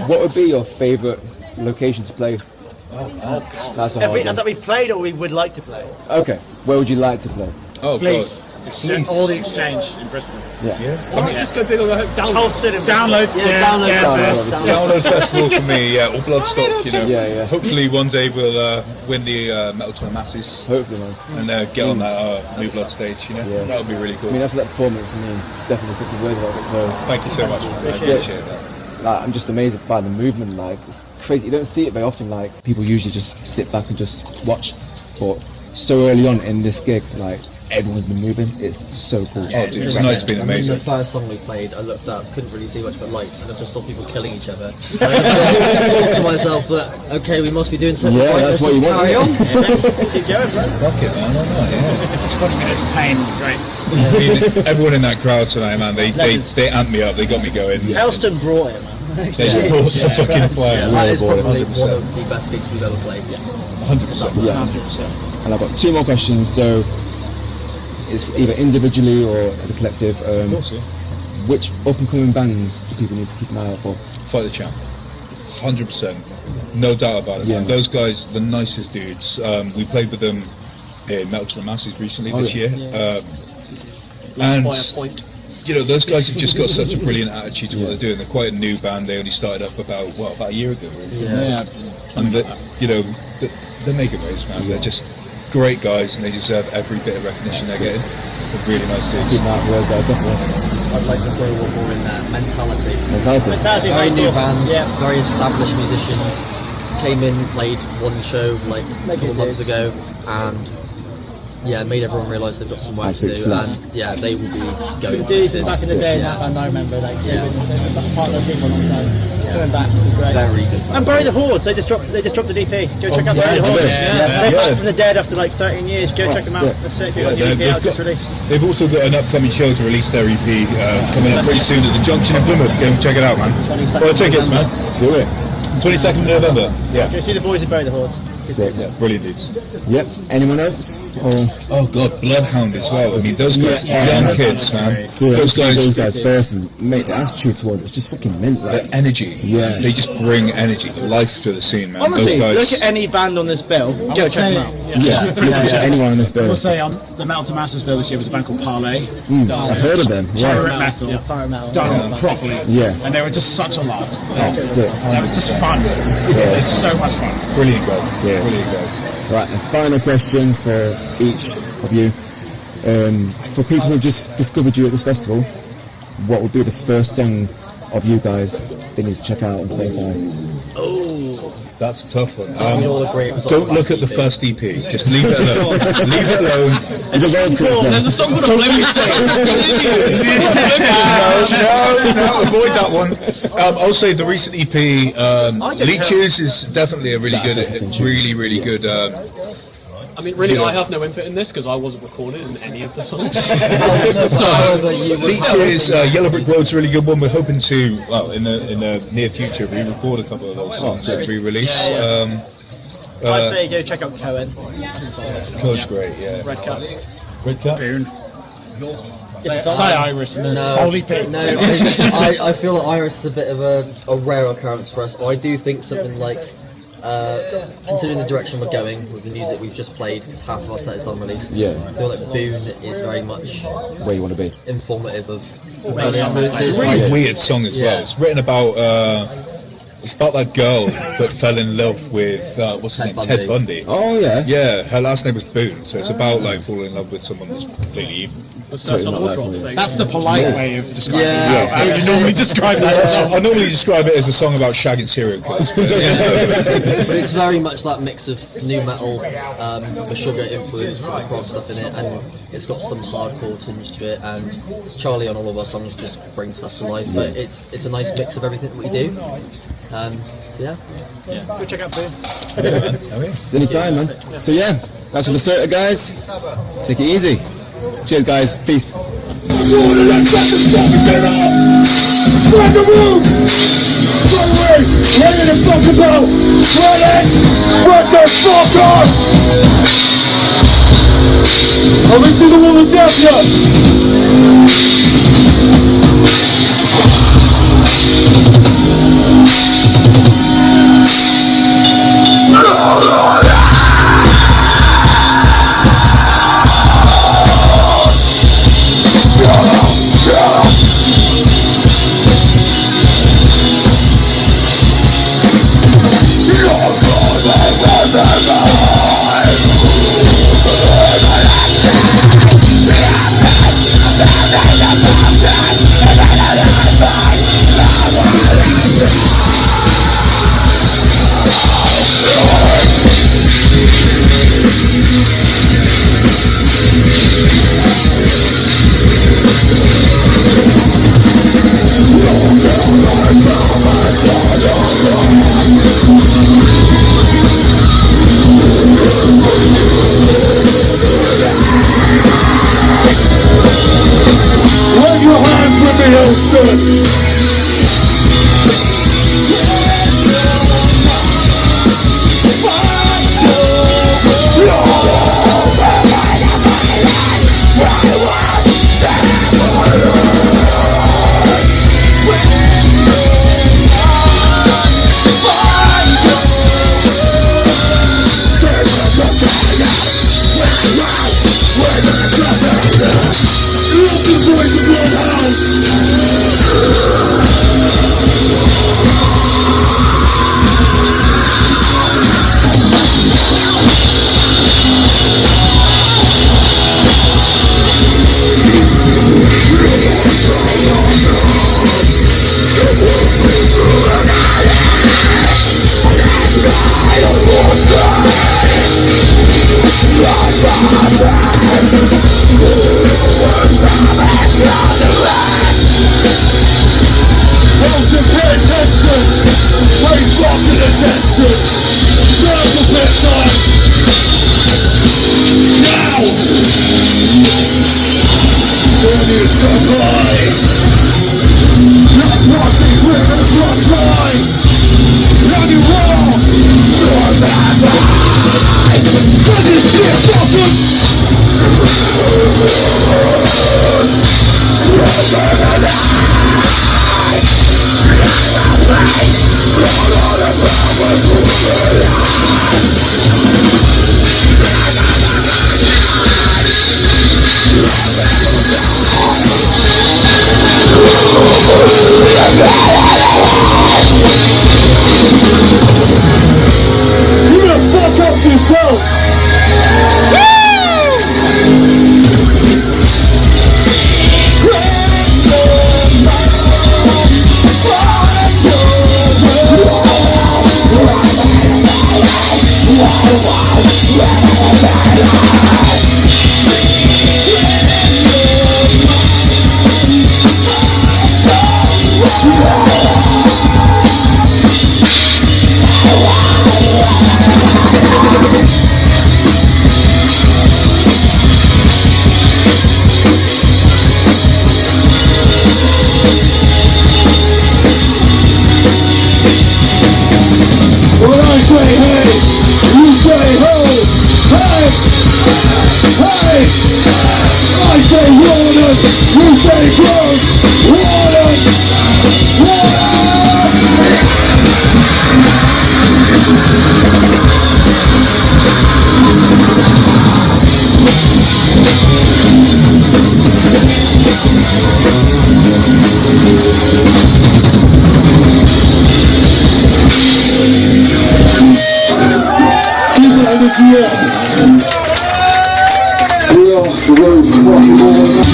L: What would be your favourite location to play?
M: Oh God.
L: That's a hard one.
J: that we've played or we would like to play.
L: Okay, where would you like to play?
M: Oh
J: Please.
M: God.
J: All the exchange in Bristol.
M: Yeah.
J: Why don't you just go big on the download?
I: Download.
M: Download festival for me, yeah, or Bloodstock, you know.
L: Yeah.
M: Hopefully one day we'll win the Metal to the Masses
L: Hopefully, man.
M: and get on that New Blood stage, you know.
L: Yeah.
M: That would be really cool.
L: I mean, after that performance, definitely put the word about it. So,
M: Thank you so much, man. I appreciate that.
L: like, I'm just amazed by the movement. Like, it's crazy. You don't see it very often. Like, people usually just sit back and just watch. But so early on in this gig, like, everyone's been moving. It's so cool.
M: Oh, dude, tonight's been amazing.
N: The first song we played, I looked up, couldn't really see much but lights, and I just saw people killing each other. And I thought to myself that, okay, we must be doing something right.
L: That's
N: Let's
L: what you
N: just
L: want.
N: carry on.
J: Keep going, bro.
M: Fuck it, man. Why not? Yeah.
J: It's 40 minutes of pain. Great.
M: I mean, everyone in that crowd tonight, man, they amped me up. They got me going.
J: Helston brought it, man.
M: They brought the fucking fire.
N: That is probably
M: 100%.
N: one of the best gigs we've ever played.
M: 100%.
L: Yeah.
M: 100%.
L: And I've got 2 more questions. So, it's either individually or as a collective.
M: Of course, yeah.
L: Which up-and-coming bands do people need to keep an eye out for?
M: Fight the Champ. 100%. No doubt about it,
L: Yeah.
M: man. Those guys, the nicest dudes. We played with them in Metal to the Masses recently this year. And, you know, those guys have just got such a brilliant attitude to what they're doing. They're quite a new band. They only started up about a year ago, really. And, they're making waves, man. They're just great guys, and they deserve every bit of recognition they're getting. They're really nice dudes.
L: Keep that word there, definitely.
N: I'd like to throw one more in there. Mentality.
L: Mentality.
N: Very new band, very established musicians. Came in, played one show like a couple months ago, and made everyone realise they've got some work to do. And they will be going places.
J: Back in the day, that band I remember, like, they've been part of the scene for a long time. Coming back was great.
N: Very good.
J: And Bury the Hordes, they just dropped a DP. Go check out Bury the Hordes. They're back from the dead after like 13 years. Go check them out. That's sick. They've got a new EP out just released.
M: They've also got an upcoming show to release their EP coming up pretty soon at the Junction in Plymouth. Go and check it out, man. Buy tickets, man.
L: Do it.
M: 22nd of November. Yeah.
J: Go see the boys in Bury the Hordes.
M: Yeah, brilliant dudes.
L: Yep. Anyone else?
M: Oh God, Bloodhound as well. I mean, those guys, young kids, man.
L: Dude,
M: Those
L: guys first, and mate, the attitude towards it's just fucking mint. Like,
M: the energy.
L: Yeah.
M: They just bring energy, life to the scene, man.
J: Honestly,
M: those guys.
J: look at any band on this bill. Go check them out.
L: literally anyone on this bill.
J: We'll say the Metal to Masses bill this year was a band called Parlay.
L: I've heard of them.
J: Pirate metal, done properly.
L: Yeah.
J: And they were just such a laugh.
L: Sick.
J: That was just fun. It's so much fun.
M: Brilliant guys.
L: Yeah.
M: Brilliant guys.
L: Right, a final question for each of you. For people who've just discovered you at this festival, what would be the first song of you guys they need to check out on Spotify?
M: Oh, that's a tough one.
N: We all agree it was
M: Don't look at the
N: EP.
M: first EP. Just leave it alone. Leave it alone.
J: There's a song called Oblivion.
M: No, avoid that one. I'll say the recent EP, Leeches, is definitely a really good, really good.
O: I mean, really, I have no input in this because I wasn't recorded in any of the songs.
M: Leeches, Yellow Brick Road's a really good one. We're hoping to, in the near future, re-record a couple of those songs and re-release.
J: I'd say go check out Cohen.
M: Cohen's great, yeah.
J: Red Cup.
M: Red Cup.
J: Boone. Say Iris and this Holy Pig.
N: No, I feel like Iris is a bit of a rare occurrence for us. I do think something like considering the direction we're going with the music we've just played, because half of our set is unreleased.
L: Yeah.
N: I feel like Boone is very much
L: where you want to be.
N: Informative of.
M: It's a really weird song as well. It's written about. It's about that girl that fell in love with what's his name, Ted Bundy.
L: Oh yeah.
M: Yeah, her last name was Boone, so it's about like falling in love with someone that's completely evil.
O: That's the polite way of describing it. How you normally describe that.
M: I normally describe it as a song about shagging serial killers. But
N: it's very much that mix of new metal, the sugar influence, the prog stuff in it, and it's got some hardcore tinge to it. And Charlie on all of our songs just brings stuff to life. But it's a nice mix of everything that we do. Yeah.
J: Go check out Boone.
L: Anytime, man. So yeah, that's for the Lacerta, guys. Take it easy. Cheers, guys. Peace.
F: Spread the room! By the way, what are the fuck about? Spread it! Spread the fuck on! Let me see the woman down here! Wave your hands with me, Helston! I say Warden, you say close. Warden, Warden. We are the road fucking all.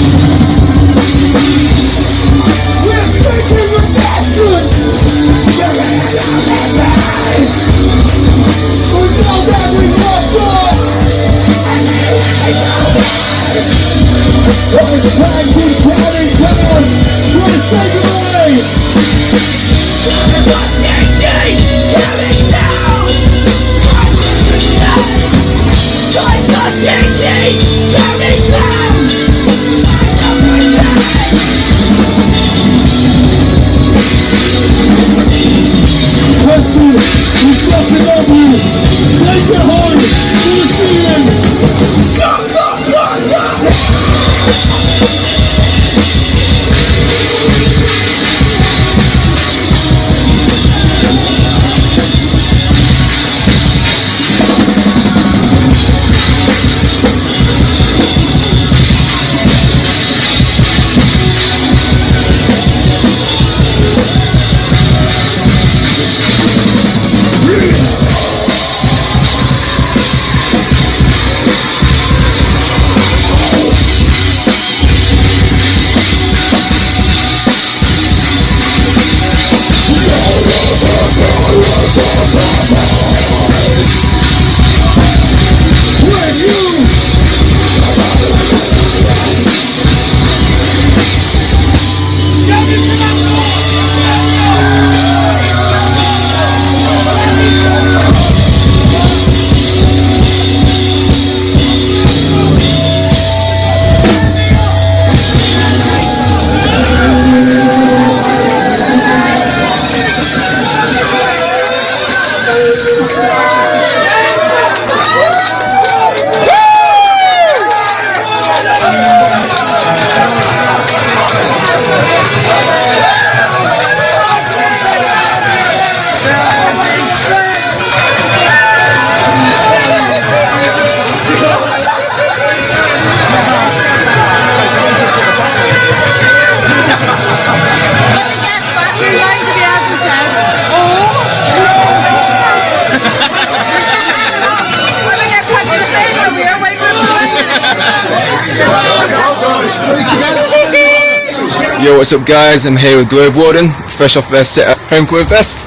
K: Yo, what's up guys? I'm here with Warden, fresh off their set at Homecoming Fest.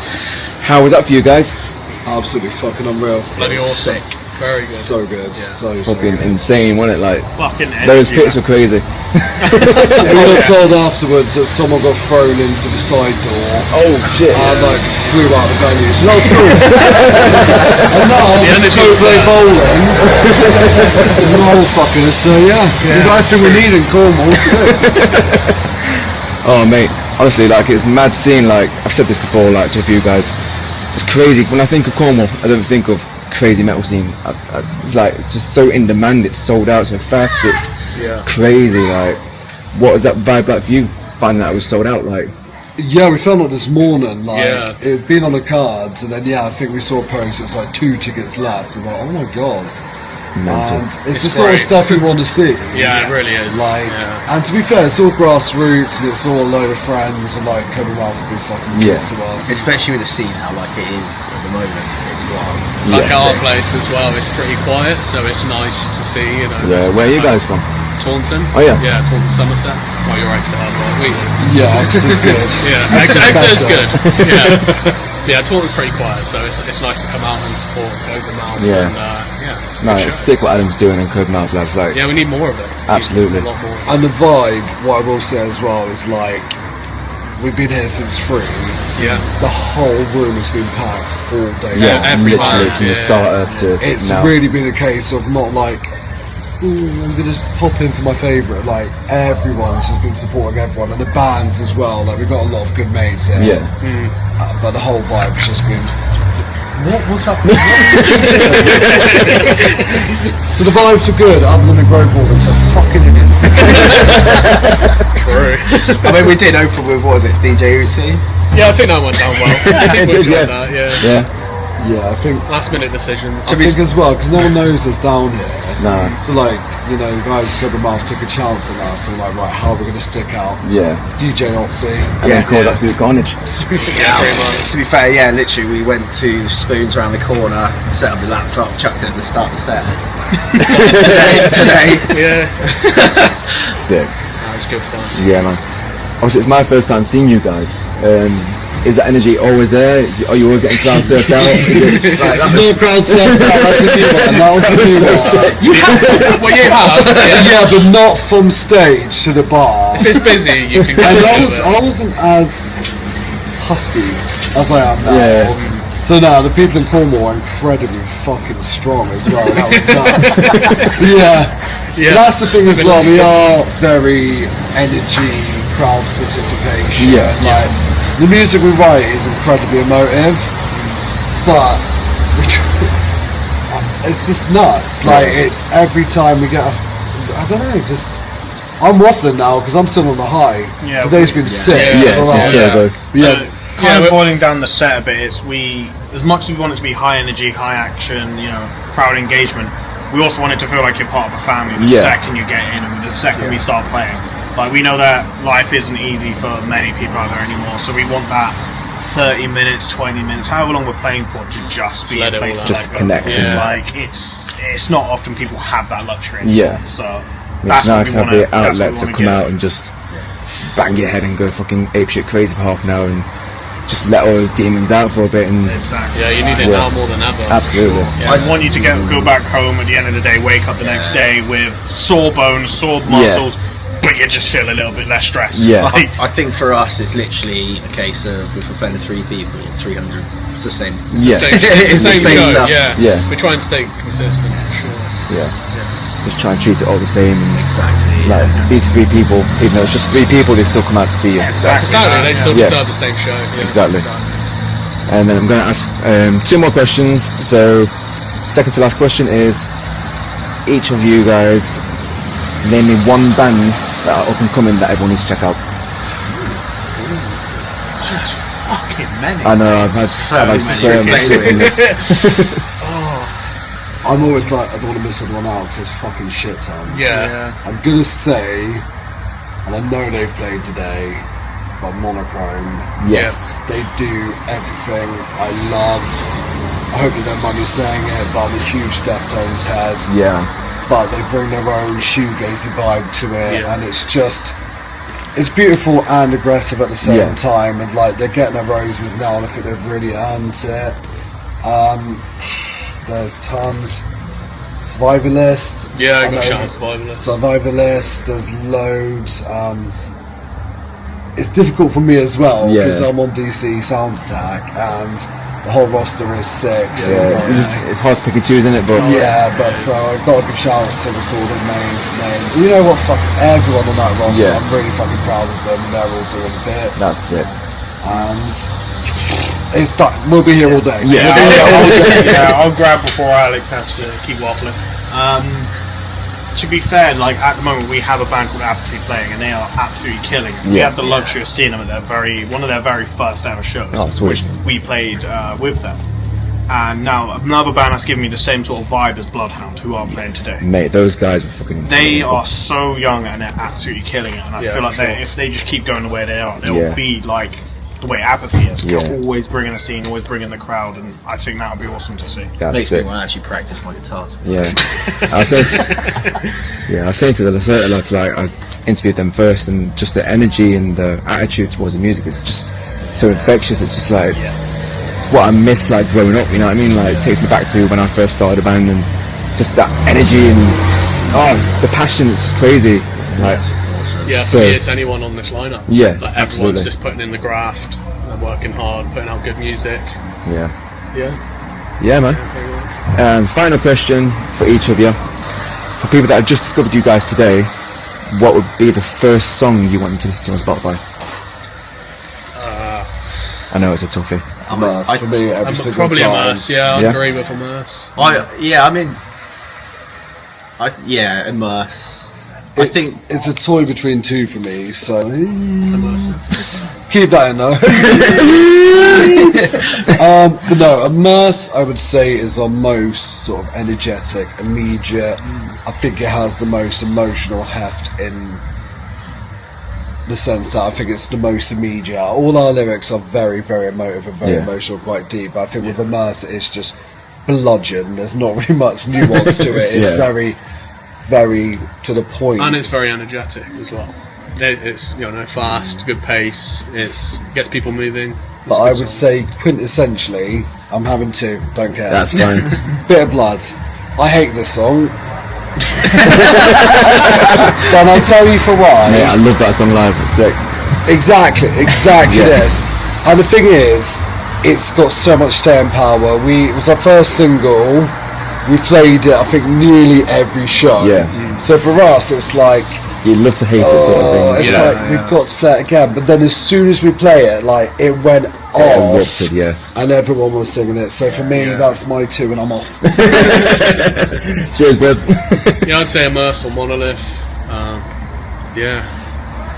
K: How was that for you guys?
D: Absolutely fucking unreal.
O: Bloody awesome.
D: Sick.
O: Very good.
D: So good. So
K: Fucking
D: good.
K: insane, wasn't it? Like,
O: fucking
K: those
O: energy.
K: pits were crazy.
D: We got told afterwards that someone got thrown into the side door.
K: Oh shit.
D: And like flew out the venue. So that was cool. And now we play bowling. And all fuckers. So yeah. The guys thing we need in Cornwall.
K: Oh mate, honestly, like it's mad seeing, like I've said this before, like to a few guys, it's crazy. When I think of Cornwall, I don't think of crazy metal scene. It's like it's just so in demand, it's sold out so fast, it's crazy. Like, what was that vibe like for you, finding that it was sold out? Like,
D: yeah, we found out this morning, like it had been on the cards, and then I think we saw a post, it was like 2 tickets left. I'm like, oh my god.
K: mental.
D: And it's the sort of stuff we want to see.
O: Yeah, it really is.
D: Like, and to be fair, it's all grassroots and it's all a load of friends, and like Cober Mouth would be fucking good to us.
P: Especially with the scene how like it is at the moment. It's wild.
O: Like our place as well, it's pretty quiet, so it's nice to see. You know.
K: Yeah, where are you guys from?
O: Taunton.
K: Oh yeah.
O: Yeah, Taunton, Somerset. Well, you're Exeter, but
D: yeah, Exeter's good.
O: Yeah, Exeter's good. Yeah. Yeah, Taunton's pretty quiet, so it's nice to come out and support Cober Mouth.
K: Yeah.
O: And,
K: it's sick what Adam's doing in Cober Mouth, lads. Like,
O: yeah, we need more of it.
K: Absolutely.
O: A lot more.
D: And the vibe, what I will say as well, is like, we've been here since 3.
O: Yeah.
D: The whole room has been packed all day.
K: Yeah, literally from the starter to
D: it's
K: now.
D: really been a case of not like, ooh, I'm going to just pop in for my favourite. Like, everyone's just been supporting everyone, and the bands as well. Like, we've got a lot of good mates here.
K: Yeah.
D: But the whole vibe has just been. What's that? So the vibes are good, other than the growth organs are fucking idiots.
O: True.
P: I mean, we did open with, what was it, DJ Uzi?
O: Yeah, I think that went down well. I think we enjoyed that,
D: Yeah, I think
O: last minute decision.
D: I think as well, because no one knows us down here.
K: No.
D: So like,
Q: you know, the guys at Cober Mouth took a chance on us and like, right, how are we going to stick out?
K: Yeah.
Q: DJ Oxy.
K: And then called Absolute Carnage.
R: To be fair, yeah, literally we went to Spoons around the corner, set up the laptop, chucked it at the start of the set. today.
O: Yeah.
K: Sick.
O: That was good fun.
K: Yeah, man. Obviously, it's my first time seeing you guys. Is that energy always there? Are you always getting crowd surfed out?
Q: No crowd surfed out, that's a new one. That was a new one.
O: Well, you have.
Q: Yeah, but not from stage to the bar.
O: If it's busy, you can go.
Q: And I wasn't as husky as I am now.
K: Yeah.
Q: So now the people in Cornwall are incredibly fucking strong as well. That was nuts. Yeah. That's the thing as well. We are very energy, crowd participation.
K: Yeah.
Q: Like, the music we write is incredibly emotive, but it's just nuts. Like, it's every time we get I don't know, just I'm waffling now because I'm still on the high.
E: Yeah,
Q: Today's been sick.
E: Kind of boiling down the set a bit, it's as much as we want it to be high energy, high action, you know, crowd engagement, we also want it to feel like you're part of a family the second you get in and the second we start playing. Like, we know that life isn't easy for many people out there anymore, so we want that 30 minutes, 20 minutes, however long we're playing for, to just be a place to
K: just connecting.
E: Like, it's not often people have that luxury anymore,
K: Yeah.
E: so
K: It's nice to have the outlet to come out and just bang your head and go fucking apeshit crazy for half an hour and just let all those demons out for a bit. And
E: exactly.
O: Yeah, you need it now more than ever.
K: Absolutely.
E: Sure. I want you to go back home at the end of the day, wake up the next day with sore bones, sore muscles, but you just feel a little bit less stressed.
K: Yeah.
R: Like, I think for us it's literally a case of if we're playing 3 people, 300. It's the same.
K: Yeah.
O: It's the same show.
R: stuff.
O: Yeah. We try and stay consistent for sure.
K: Yeah. Just try and treat it all the same. And
R: exactly.
K: Like these 3 people, even though it's just 3 people, they still come out to see you.
O: Exactly. They still deserve the same show. Yeah.
K: Exactly. And then I'm going to ask 2 more questions. So, second to last question is: each of you guys name me one band that are up and coming that everyone needs to check out.
E: That's fucking many.
K: I know. I've had so much shit in this.
Q: I'm always like, I don't want to miss anyone out because it's fucking shit times.
O: Yeah.
Q: I'm gonna say, and I know they've played today, but Monochrome.
K: Yes.
Q: They do everything I love. I hope you don't mind me saying it, but I'm a huge Deftones head.
K: Yeah.
Q: But they bring their own shoegazy vibe to it, and it's just, it's beautiful and aggressive at the same time, and like they're getting their roses now, and I think they've really earned it. There's tons. Survivalist.
O: Yeah, I got a shout out Survivalist.
Q: Survivalist. There's loads. It's difficult for me as well because I'm on DC Sound Attack and the whole roster is sick. So
K: it's hard to pick and choose, isn't it? But
Q: so I've got to give shout outs to recorded names. You know what? Fuck everyone on that roster. I'm really fucking proud of them. They're all doing bits.
K: That's it.
Q: And it's we'll be here all day.
E: I'll grab before Alex has to keep waffling. To be fair, like at the moment we have a band called Apathy playing, and they are absolutely killing it. We have the luxury of seeing them at one of their very first ever shows, which we played with them. And now another band that's giving me the same sort of vibe as Bloodhound, who are playing today.
K: Mate, those guys are fucking.
E: They are so young and they're absolutely killing it. And I feel like if they just keep going the way they are, they'll be like the way Apathy is, always bringing a scene, always bringing the crowd, and I think that would be awesome to see.
R: Makes me want to actually practice my guitar.
K: I was saying to the Lacerta lads, like I interviewed them first, and just the energy and the attitude towards the music is just so infectious. It's just like it's what I miss, like growing up. You know what I mean? Like it takes me back to when I first started a band, and just that energy and the passion. It's just crazy. Like.
O: Yeah, for me it's anyone on this lineup.
K: Yeah,
O: like everyone's just putting in the graft, and working hard, putting out good music.
K: Yeah, man. And final question for each of you: for people that have just discovered you guys today, what would be the first song you want them to listen to on Spotify? I know it's a toughie.
Q: Immerse for me every single
O: probably
Q: time.
O: Immerse. Yeah, I agree with Immerse.
R: Immerse.
Q: I think it's a toy between 2 for me. So Keep that in though. But no, Immerse, I would say, is our most sort of energetic, immediate. I think it has the most emotional heft in the sense that I think it's the most immediate. All our lyrics are very, very emotive and very emotional, quite deep. But I think with Immerse, it's just bludgeon. There's not really much nuance to it. It's very, very to the point.
O: And it's very energetic as well. It's fast, good pace. It gets people moving.
Q: But I would say quintessentially, I'm having to. Don't care.
K: That's fine.
Q: Bit of Blood. I hate this song. Then I'll tell you for why.
K: Yeah, I love that song live. It's sick.
Q: Exactly this. And the thing is, it's got so much staying power. It was our first single. We played it, I think, nearly every show.
K: Yeah.
Q: So for us, it's like,
K: you'd love to hate it, sort of thing.
Q: It's like we've got to play it again. But then as soon as we play it, like it went off,
K: erupted,
Q: and everyone was singing it. So for me, that's my 2, and I'm off.
K: Cheers, bud.
O: Yeah, I'd say Immerse or Monolith.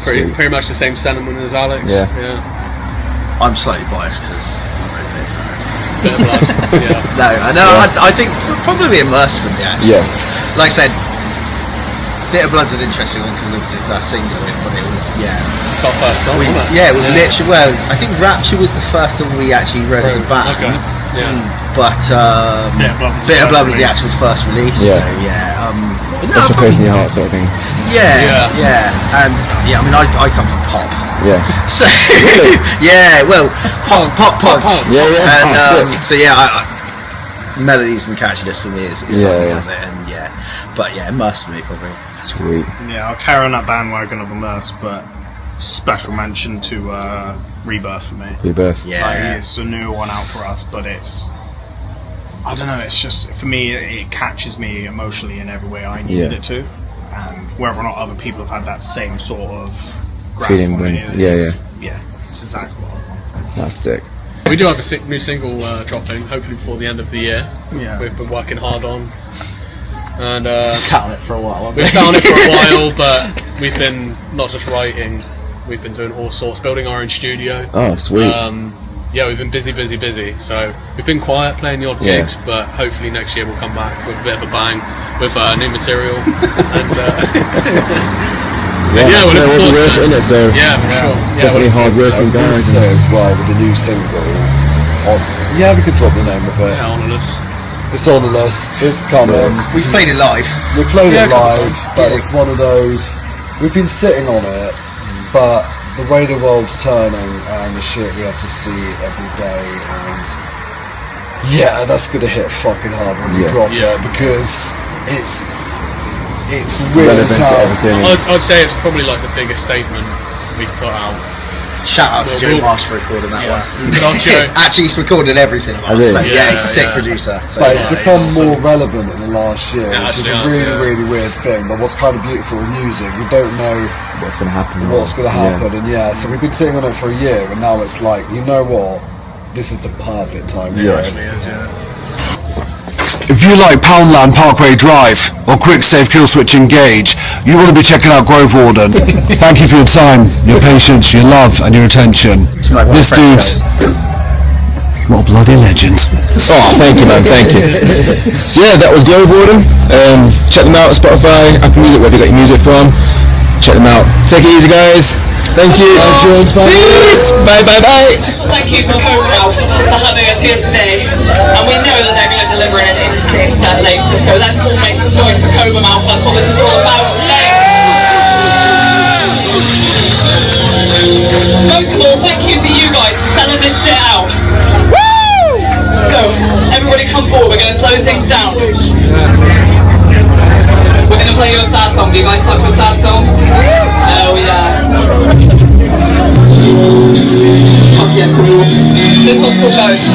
O: Pretty much the same sentiment as Alex. Yeah.
R: I'm slightly biased because I'm very big.
O: Bit of Blood.
R: I think probably Immerse for me actually.
K: Yeah.
R: Like I said, Bit of Blood's an interesting one because obviously first single, but it was
O: It's our first song. Wasn't it?
R: Yeah, it was literally. Well, I think Rapture was the first song we actually wrote as a band.
O: Okay. Yeah.
R: But Bit of Blood was the actual first release.
K: Yeah.
R: So yeah.
K: Special place in your heart, sort of thing.
R: Yeah. And I mean, I come from pop.
K: Yeah.
R: So well, pop.
K: Yeah.
R: And so melodies and catchiness for me is something that does it, and but Immerse for me probably.
K: Sweet.
S: Yeah, I'll carry on that bandwagon of Immerse, but special mention to Rebirth for me.
K: Rebirth.
S: Like, it's a new one out for us, but it's, I don't know, it's just, for me, it catches me emotionally in every way I needed it to, and whether or not other people have had that same sort of grasp
K: feeling
S: on
K: when,
S: it,
K: yeah,
S: it's exactly what I want.
K: That's sick.
O: We do have a new single dropping, hopefully before the end of the year.
S: Yeah.
O: We've been working hard on. And
R: sat on it for a while.
O: We've sat on it for a while, but we've been not just writing, we've been doing all sorts, building our own studio.
K: Oh, sweet.
O: We've been busy. So we've been quiet, playing the odd gigs, but hopefully next year we'll come back with a bit of a bang, with new material. And
K: we'll look forward to it, so
O: yeah, for sure.
K: Definitely hard working
Q: guys. I would say as well with the new single. We could drop the name of it.
O: Yeah, Honourless.
Q: It's Honourless. It's coming.
R: We've played it live.
Q: We played it live, but it's one of those. We've been sitting on it, but the way the world's turning and the shit we have to see every day, and that's gonna hit fucking hard when we drop it because it's really tough.
O: I'd say it's probably like the biggest statement we've put out.
R: Shout out to Joe Marsh for recording that one.
O: Joe.
R: Actually, he's recorded everything. So, he's a sick producer. So,
Q: but it's become more relevant in the last year, which is a really, really weird thing. But what's kind of beautiful with music, you don't know
K: what's going to happen.
Q: And so we've been sitting on it for a year, and now it's like, you know what? This is the perfect time for it.
F: If you like Poundland Parkway Drive or Quick Save Kill Switch Engage, you want to be checking out Grove Warden. Thank you for your time, your patience, your love and your attention. This dude's what a bloody legend.
K: Oh, thank you, man, thank you. So that was Grove Warden. Check them out on Spotify, Apple Music, wherever you got your music from. Check them out. Take it easy, guys. Thank you. Peace. Bye.
T: Thank you for Cober Mouth for having us here today. And we know that they're going to deliver an instant set later. So let's all make some noise for Cober Mouth. That's what this is all about today. Most of all, thank you to you guys for selling this shit out. Woo! So, everybody come forward. We're going to slow things down. We're going to play you a sad song. Do you guys like with sad songs? Oh yeah. Fuck yeah, cool. This one's called Boats.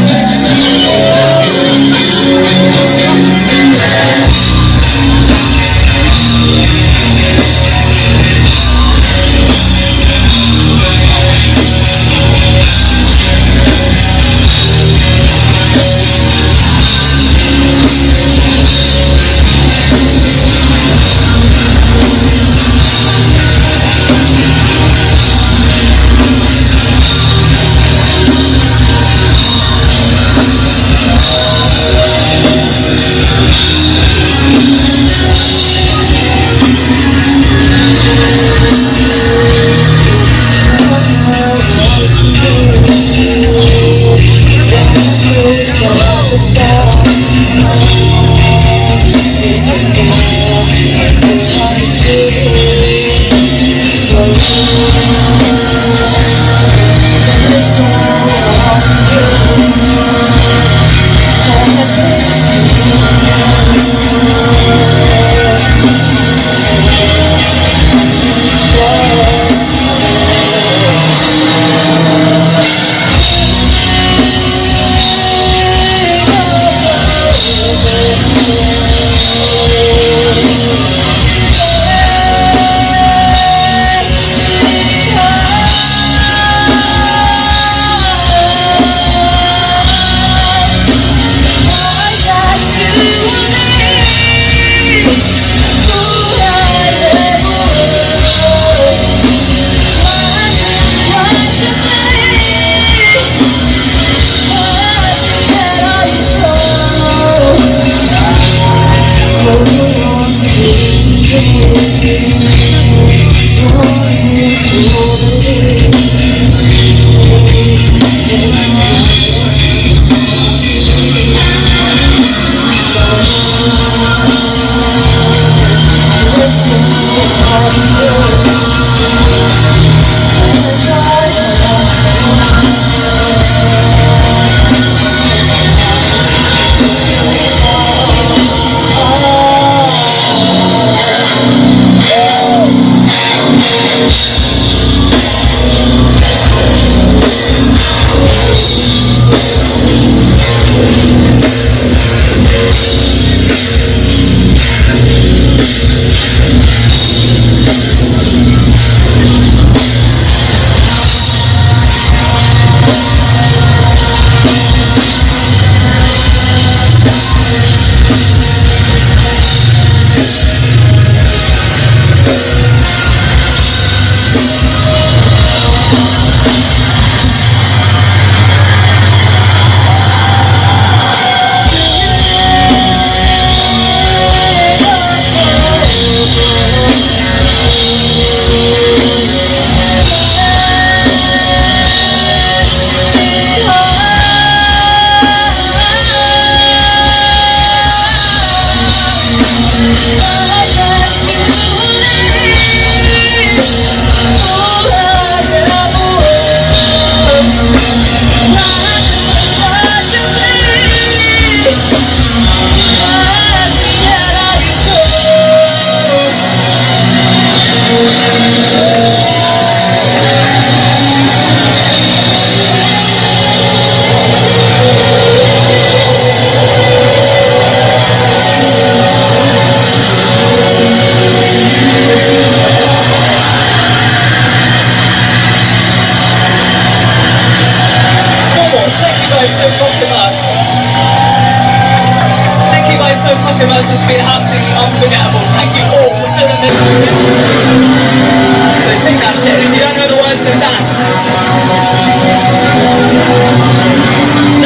T: Let's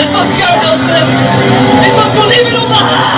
T: fucking go, Helston! Let's fucking leave it all behind!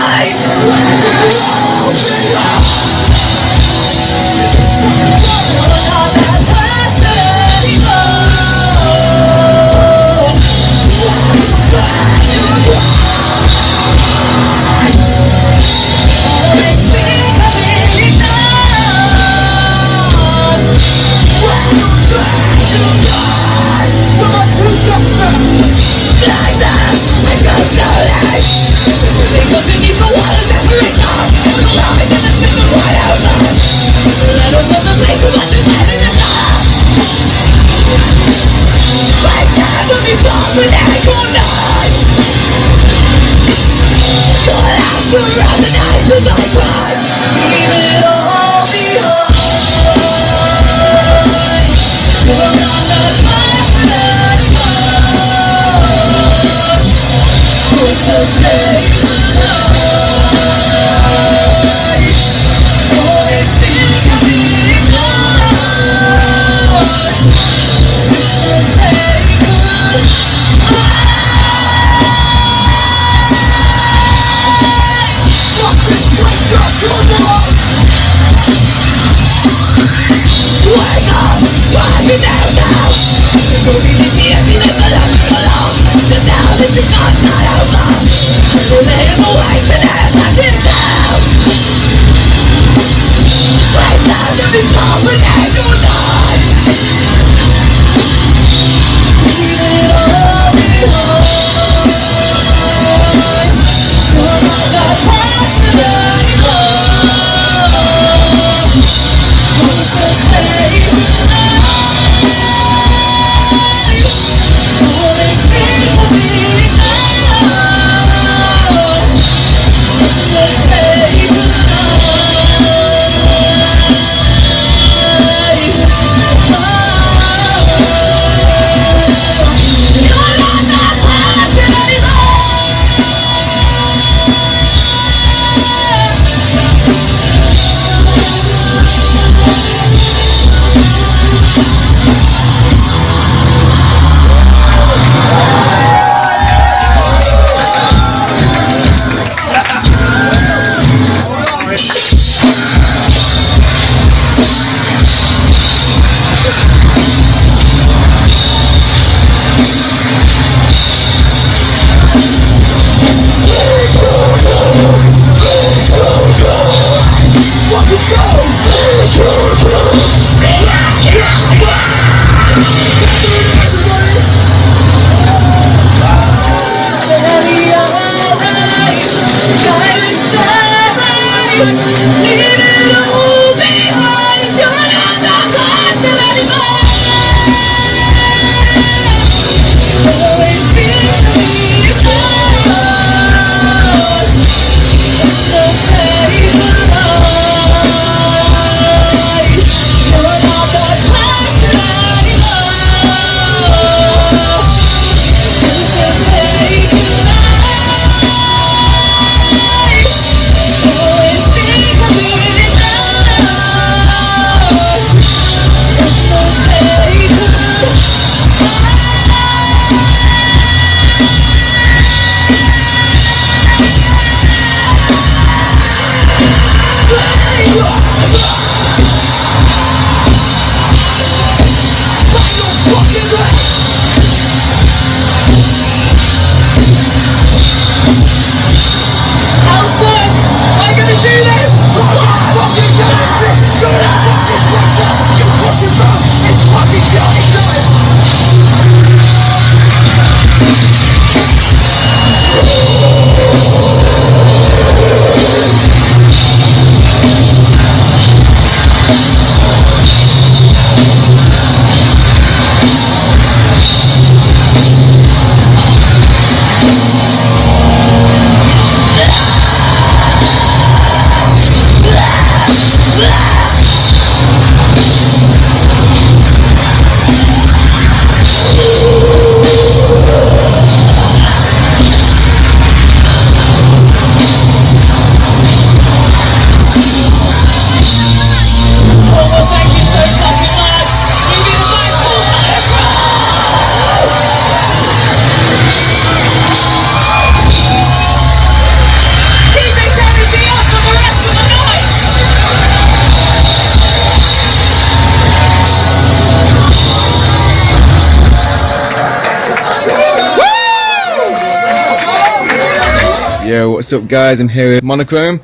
K: What's up, guys? I'm here with Monochrome.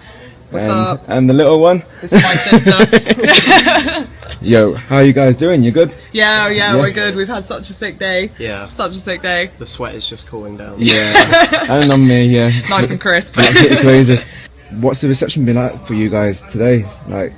U: What's up?
K: And the little one.
U: This is my sister.
K: Yo, how are you guys doing? You good?
U: Yeah, we're good. We've had such a sick day.
V: Yeah.
U: Such a sick day.
V: The sweat is just cooling down.
K: Yeah. And on me, yeah.
U: Nice and crisp.
K: Absolutely crazy. What's the reception been like for you guys today? Like,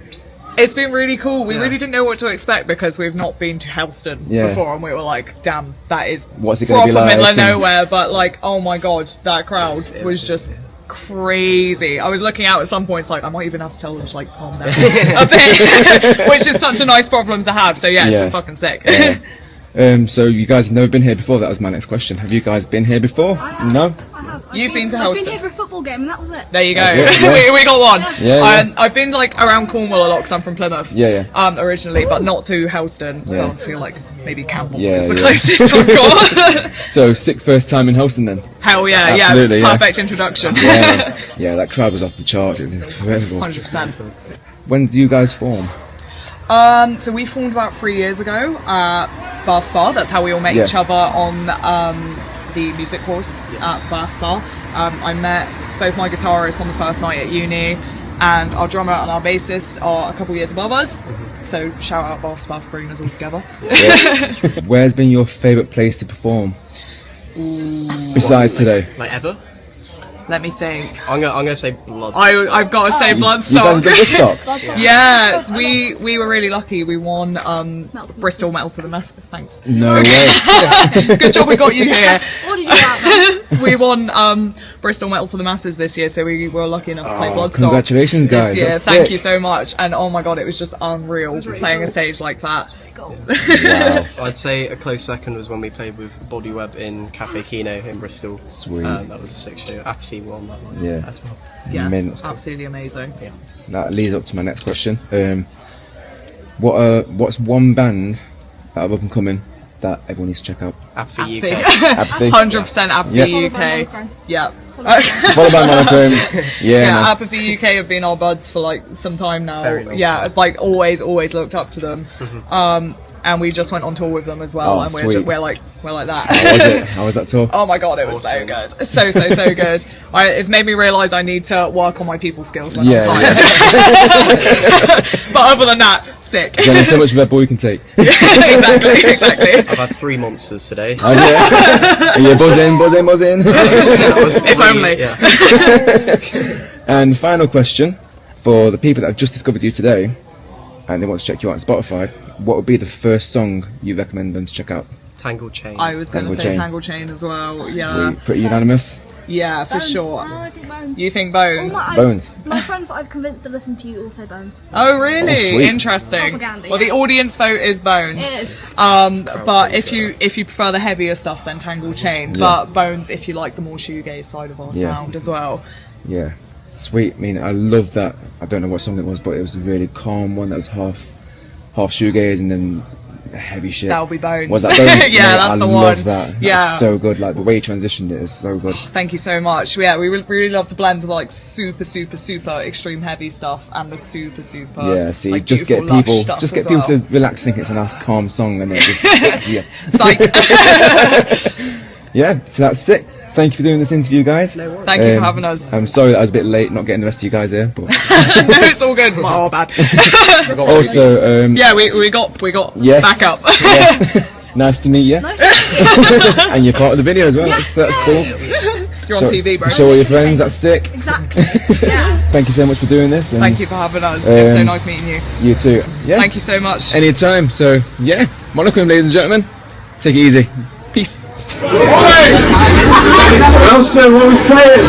U: it's been really cool. We really didn't know what to expect because we've not been to Helston before, and we were like, damn, that is
K: what's it gonna be
U: proper
K: like?
U: middle of nowhere, but like, oh my god, that crowd was just crazy. I was looking out at some points like I might even have to tell them to like calm down a bit, which is such a nice problem to have. So yeah, it's been fucking sick.
K: Yeah. So you guys have never been here before? That was my next question. Have you guys been here before? No?
U: You've been to
W: I've
K: Helston?
W: been here for a football game and that was it.
U: There you go.
K: Yeah.
U: we got one.
K: Yeah.
U: I've been like around Cornwall a lot because I'm from Plymouth. Originally, but not to Helston. So I feel like maybe Campbell is the closest I've got.
K: So sick first time in Helston then?
U: Hell yeah,
K: absolutely,
U: perfect introduction.
K: Yeah, that crowd was off the charts. It was incredible.
U: 100%.
K: When do you guys form?
U: So we formed about 3 years ago at Bath Spa. That's how we all met each other on the music course at Bath Spa. I met both my guitarists on the first night at uni, and our drummer and our bassist are a couple years above us. So shout out Bath Spa for bringing us all together.
K: Where's been your favourite place to perform? Besides today?
V: Like ever?
U: Let me think.
V: I'm gonna say Bloodstock.
U: I've got to say Bloodstock. Yeah, we were really lucky. We won Bristol Metal to the Mass. Thanks.
K: No way.
U: It's a good job we got you here.
W: What did you have?
U: We won Bristol Metal to the Masses this year, so we were lucky enough to play Bloodstock.
K: Congratulations, guys.
U: This year.
K: That's
U: Thank
K: sick.
U: you so much. And oh my god, it was just unreal playing a stage like that.
V: Wow. I'd say a close second was when we played with Bodyweb in Cafe Kino in Bristol.
K: Sweet.
V: That was a sick show. Apathy won that one as well.
U: Yeah,
K: Mint.
U: absolutely amazing.
V: Yeah.
K: That leads up to my next question. What's one band that are up and coming that everyone needs to check out?
V: Apathy UK.
K: Apathy.
U: 100% Apathy UK. Yeah.
K: Followed by Monochrome. Yeah.
U: Apathy UK have been our buds for like some time now.
V: Very long
U: time. Like always looked up to them. And we just went on tour with them as well, and we're like that.
K: How was that tour?
U: Oh my god, it was so good. So good. It's made me realise I need to work on my people skills when I'm tired. But other than that, sick.
K: There's only so much Red Bull you can take.
U: Exactly.
V: I've had 3 monsters today.
K: Buzzing.
U: If only.
V: Yeah.
K: And final question for the people that have just discovered you today, and they want to check you out on Spotify. What would be the first song you recommend them to check out?
V: Tangled Chain.
U: I was going to say Tangled Chain as well. Yeah.
K: Sweet. Pretty unanimous.
U: Yeah, for
W: Bones.
U: sure.
W: I think Bones.
U: You think Bones?
K: Bones.
W: My friends that I've convinced to listen to you all say Bones.
U: Oh really?
K: Oh, sweet.
U: Interesting.
W: Propaganda,
U: Well, the audience vote is Bones.
W: It is.
U: But if you prefer the heavier stuff, then Tangled Chain. But Bones, if you like the more shoegaze side of our sound as well.
K: Yeah. Sweet. I mean, I love that. I don't know what song it was, but it was a really calm one that was half shoegaze and then heavy shit.
U: That'll be Bones.
K: Was that Bones?
U: Yeah, that's the one.
K: I love that.
U: Yeah.
K: That's so good. Like the way you transitioned it is so good.
U: Thank you so much. Yeah, we really love to blend like super extreme heavy stuff and the super
K: Yeah, see,
U: like,
K: just get
U: beautiful, lush
K: people
U: stuff
K: to
U: as well.
K: relax, think it's a nice calm song, and it just hits you.
U: Psych.
K: Yeah, so that's it. Thank you for doing this interview, guys.
U: Thank you for having us.
K: I'm sorry that I was a bit late, not getting the rest of you guys here, but
U: No, it's all good. Oh, bad.
K: also,
U: yeah, we got
K: yes.
U: back up.
K: Yeah. Nice to meet you.
W: Nice to meet you.
K: And you're part of the video as well.
W: Yeah.
K: So that's cool.
U: You're on TV, bro.
K: Show all your friends. That's sick.
W: Exactly. Yeah.
K: Thank you so much for doing this. And,
U: Thank you for having us. It's so nice meeting you.
K: You too. Yeah.
U: Thank you so much.
K: Anytime. So yeah, Monochrome, ladies and gentlemen. Take it easy. Peace.
F: Helston, what are we saying?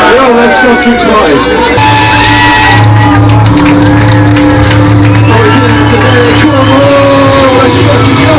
F: Yo, let's fucking drive. Come on, let's fucking go.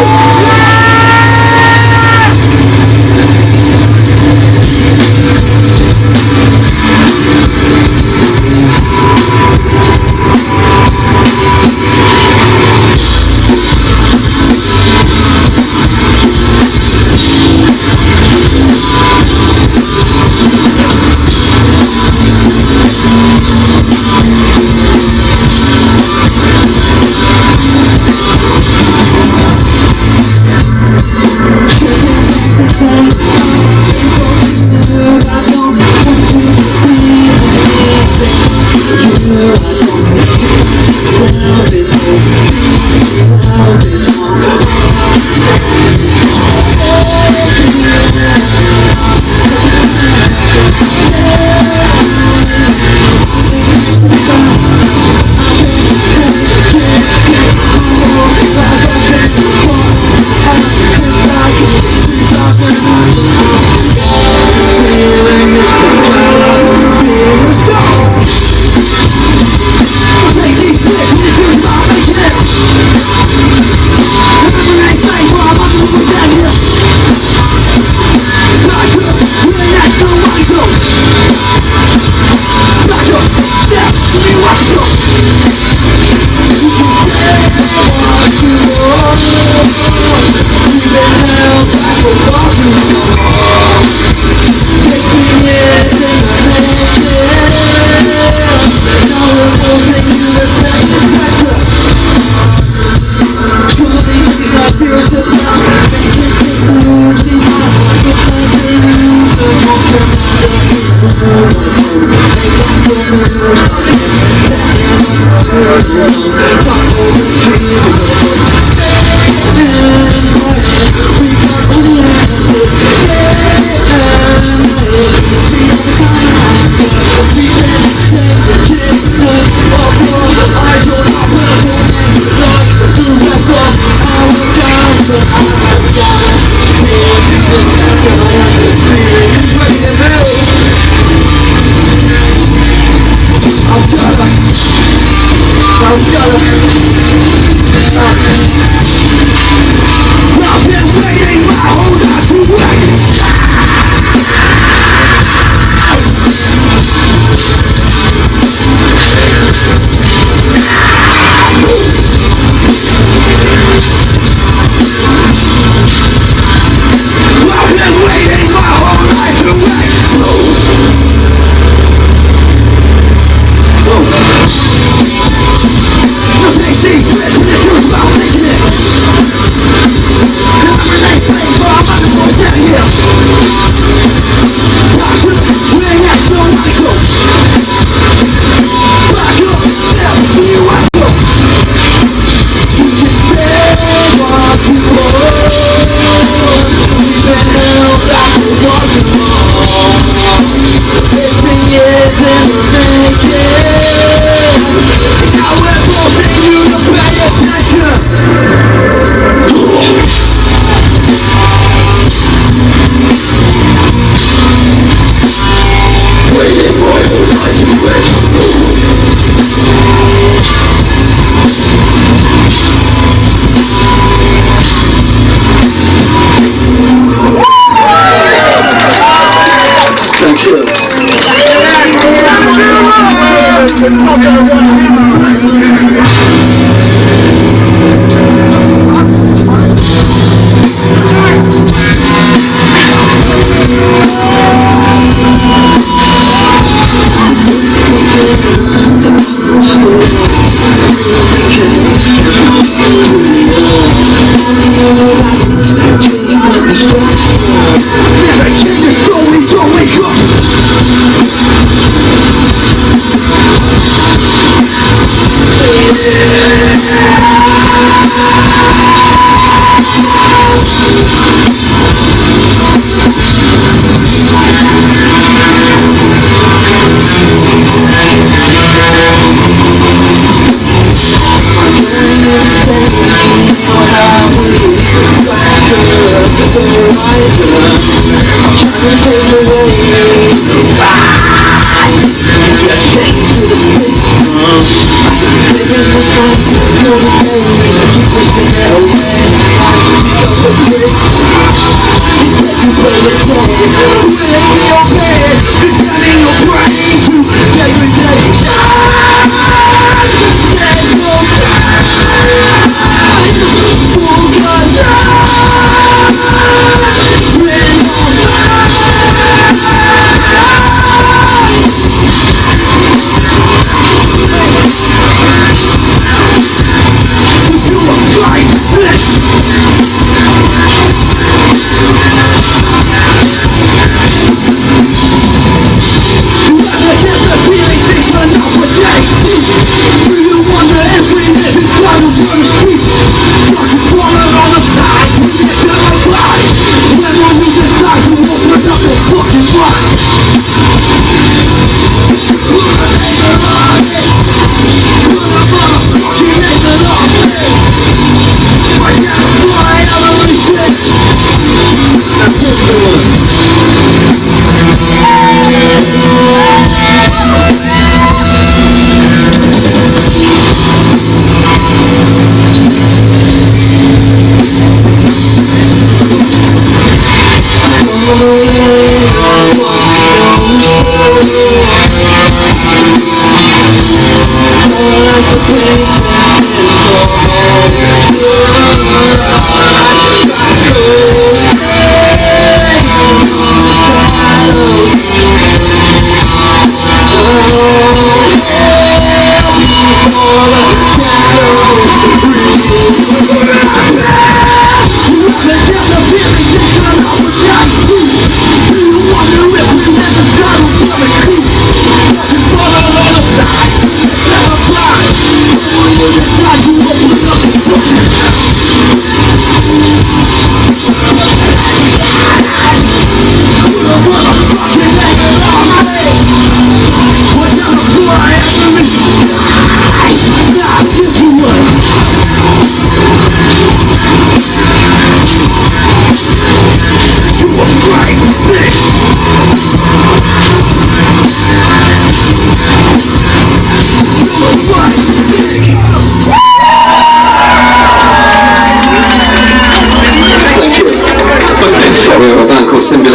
B: We'll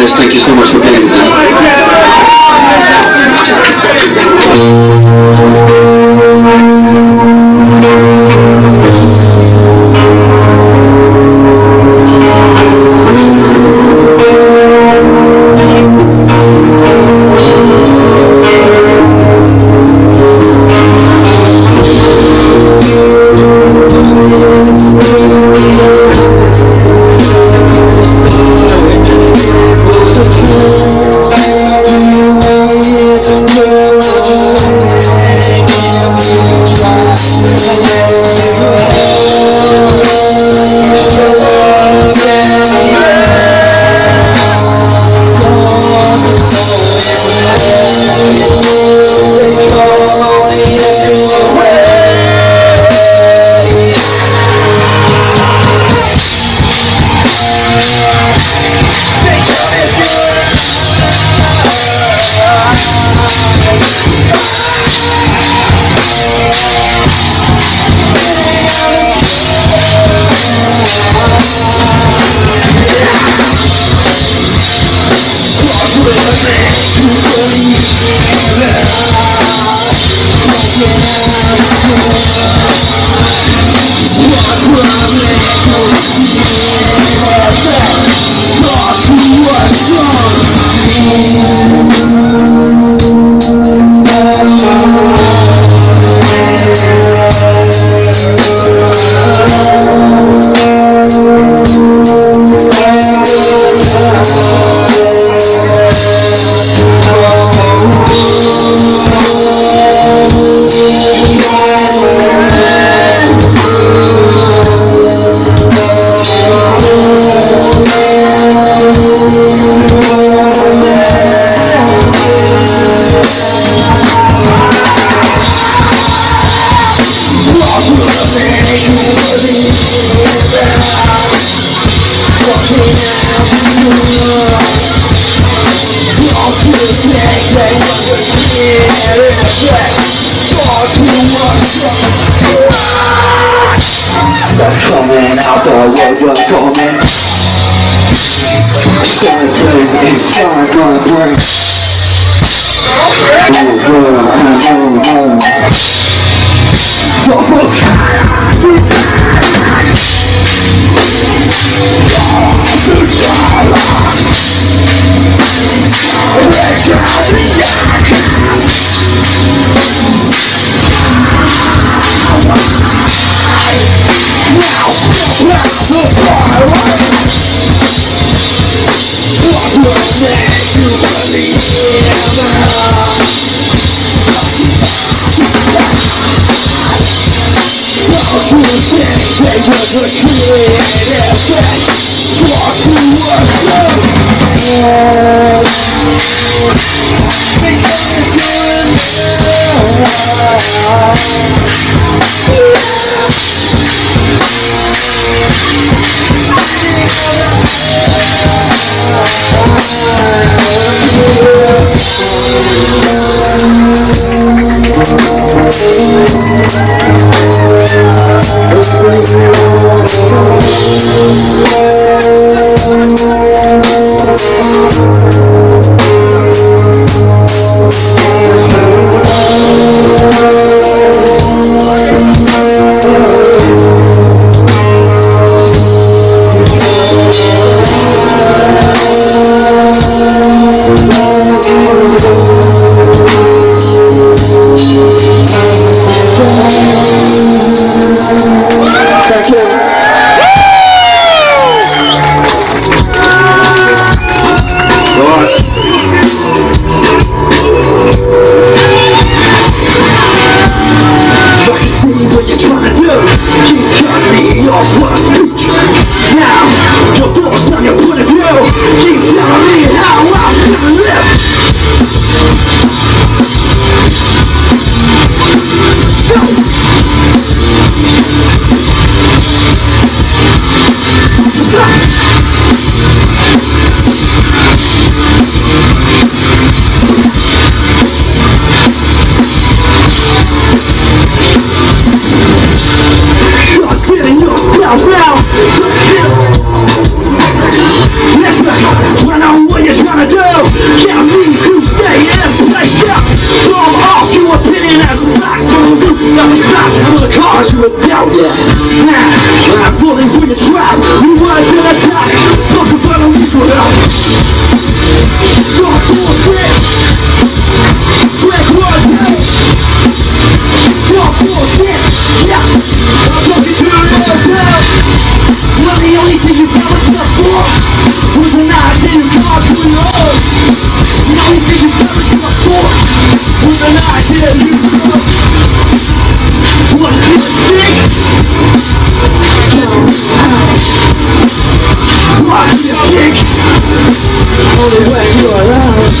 F: guys, thank you so much for being
B: Coming out the world, you're coming. Something inside my brain. Over and over. trying to do? Get me to stay in place, yeah. From off your opinion as a back full of loot. That was back full of cars you would doubt, yeah. Nah, I'm falling for your trap. You words will attack. Fuck the fellow needs what up. Fuck bullshit. Quick words, hey. Fuck bullshit, yeah. I'm talking to your ears now. Well, the only thing you ever stood for was an idea you can't do your own. The only thing you ever stood for was an idea you can't. What do you think? What do you think? Only when you're around.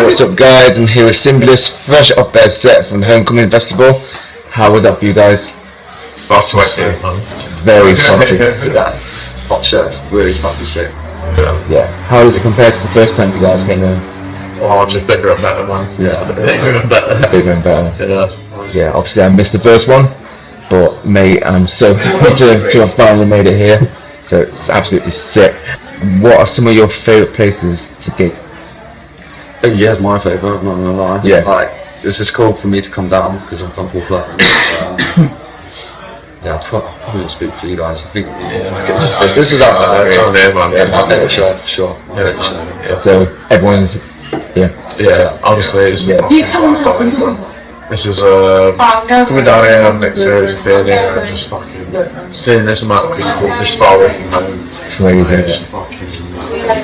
K: What's up guys, I'm here with Simbulis, fresh off their set from the Homecoming Festival. How was that for you guys?
A: That's sweaty.
K: Very salty.
A: Hot show, really fucking sick.
K: Yeah. How does it compare to the first time you guys came in?
A: Oh, just bigger and better, man.
K: Yeah.
A: Bigger and better.
K: Bigger and better.
A: Yeah.
K: Yeah, obviously I missed the first one, but mate, I'm so happy to have finally made it here. So it's absolutely sick. What are some of your favourite places to gig?
A: Yeah, it's my favourite, I'm not gonna lie.
K: Yeah.
A: Like, this is cool for me to come down because I'm from Portland. Yeah, I'll probably not speak for you guys. I think this is our my favourite show for sure. Yeah.
K: So everyone's
A: Honestly, it's this is coming down here on next series of being here and just fucking seeing this amount of people this far away from home.
K: Crazy.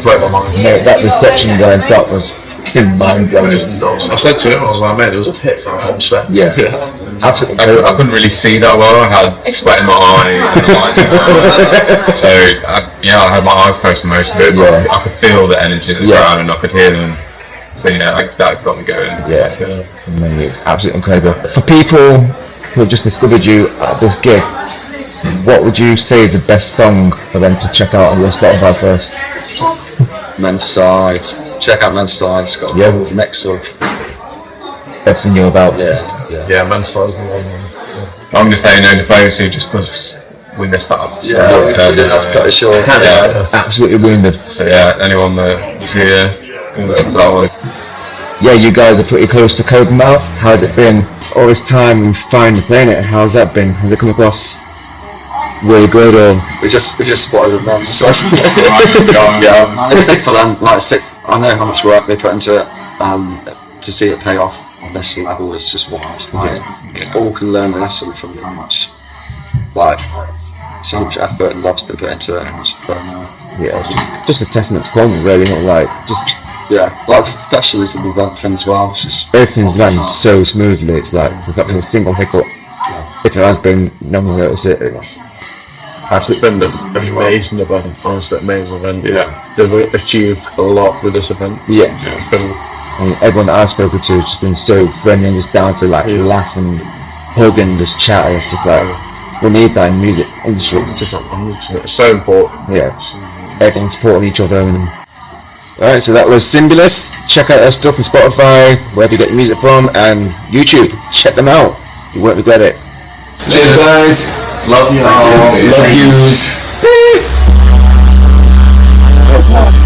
A: Blow my mind.
K: Mate, that reception you guys got was fucking mind blowing.
A: I said to him, I was like, man, it was a hit for a whole set.
K: Yeah. Absolutely.
A: I couldn't really see that well. I had sweat in my eye and the lights in my eye. So I had my eyes closed for most of it, but I could feel the energy in the crowd and I could hear them. So that got me going.
K: Yeah, mate, it's absolutely incredible. For people who have just discovered you at this gig, what would you say is the best song for them to check out on your Spotify first?
A: Men's Side. Check out Men's Side. It's got a mix of
K: everything you're about.
A: Yeah, Men's Side is the one.
C: I'm just saying no to those who just because we missed that up. So,
A: I've cut it short.
K: Absolutely wounded.
C: So anyone that's here.
K: Yeah, you guys are pretty close to Cober Mouth. How's it been all this time and finally playing it? How's that been? Has it come across really good or?
A: We just spotted them. It's sick for them. Like sick. I know how much work they put into it. To see it pay off on this level is just wild. Like, all can learn a lesson from how much, so much effort and love's been put into it. And
K: just a testament to Coleman, really, not like just.
A: Like professionalism with everything as well. It's just
K: everything's run so smoothly. It's like there's not been a single hiccup. If there has been, no one's noticed it. It's
A: absolutely been an amazing event. Honestly, amazing event. They've achieved a lot with this event.
K: It's been. And everyone that I've spoken to has just been so friendly and just down to laugh and hug and just chat. It's just like we need that in music industry.
A: It's just it's so important.
K: Everyone supporting each other. Alright, so that was Simbulis. Check out their stuff on Spotify, wherever you get your music from, and YouTube. Check them out. You won't regret it. Cheers, guys.
A: Love you.
K: Love yous. Peace.
B: Let's go!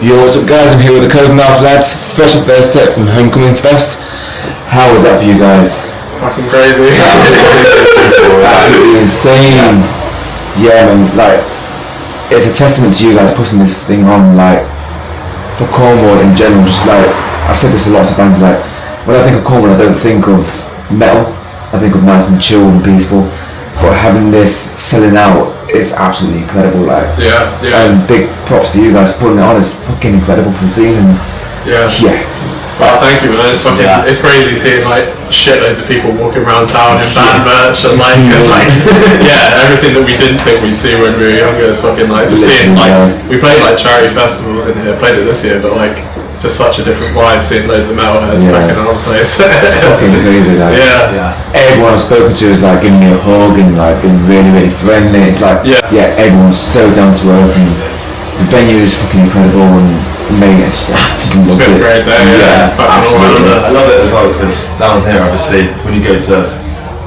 K: Yo, what's up guys, I'm here with the Cober Mouth lads, fresh off their set from Homecoming Fest. How was that for you guys?
C: Fucking crazy.
K: Absolutely insane. Yeah man, like, it's a testament to you guys putting this thing on, like, for Cornwall in general, just like, I've said this to lots of bands, like, when I think of Cornwall I don't think of metal, I think of nice and chill and peaceful, but having this selling out, it's absolutely incredible, like.
C: Yeah.
K: And big props to you guys for putting it on. It's fucking incredible for the scene. And
C: yeah. Well, thank you, man. It's fucking, it's crazy seeing like shitloads of people walking around town in band merch and like, it's like, yeah, everything that we didn't think we'd see when we were younger is fucking like, just seeing like, we played like charity festivals in here, played it this year, but like, it's just such a different vibe seeing loads of metalheads back in our place.
K: It's fucking crazy, like.
C: Yeah.
K: Everyone I've spoken to is like giving me a hug and like being really, really friendly. It's like, yeah, everyone's so down to earth and the venue is fucking incredible and made it.
C: It's been a great day. Yeah,
G: absolutely. I love it as well because down here, obviously, when you go to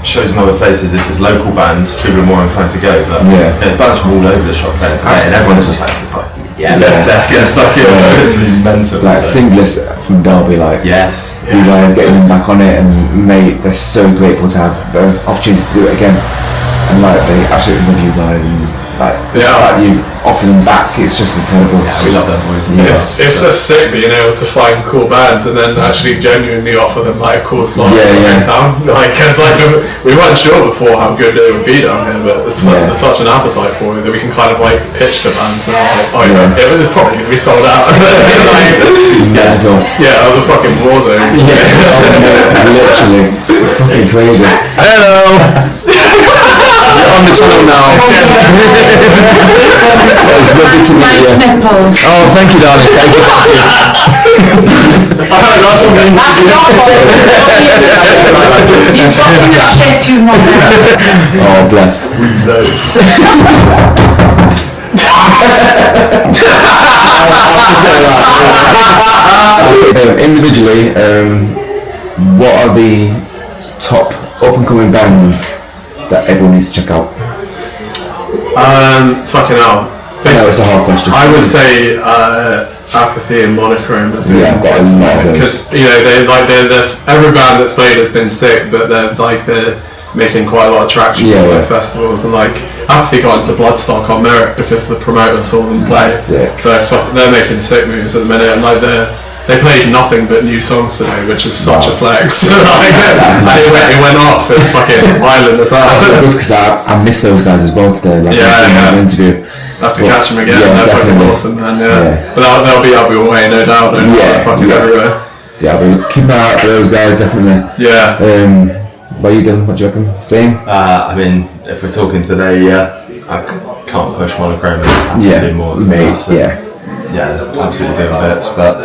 G: shows in other places, if there's local bands, people are more inclined to go. But bands from all over the shop there today, and everyone's just like, let's get stuck in. It's mental.
K: Like Simbulis from Derby, like, you guys getting them back on it, and mate, they're so grateful to have the opportunity to do it again. And like, they absolutely love you guys, and like, the fact you've offered them back, it's just incredible.
G: Yeah, we love them boys.
C: It's just sick being able to find cool bands and then actually genuinely offer them like a cool slot in town. Like, cause like we weren't sure before how good they would be down here, but there's such an appetite for it that we can kind of like pitch to bands now. Like, it's probably gonna be sold out. Like, that was a fucking war zone.
K: Literally, fucking crazy.
C: Hello.
K: You're on the channel now. It's lovely to meet you. Oh, thank you, darling. Thank you.
B: That's You're talking the shit you know.
K: Oh, bless. Individually, what are the top up-and-coming bands that everyone needs to check out?
C: Fucking hell.
K: It's a hard question.
C: I would say Apathy and Monochrome are doing
K: I've got a lot of those.
C: because there's every band that's played has been sick, but they're making quite a lot of traction at festivals, and like Apathy got into Bloodstock on merit because the promoter saw them play. So they're making sick moves at the minute, and like they played nothing but new songs today, which is such a flex. It went off. It's fucking violent as hell.
K: Because I miss those guys as well today. Like, an interview.
C: I have to catch them again. They're fucking awesome, man. But they'll be up your way, no doubt. Fucking everywhere.
K: So I'll be keeping an eye out for those guys, definitely.
C: Yeah.
K: What are you doing? What do you reckon? Same?
G: I mean, if we're talking today, I can't push Monochrome and do more.
K: Mate,
G: absolutely doing bits, but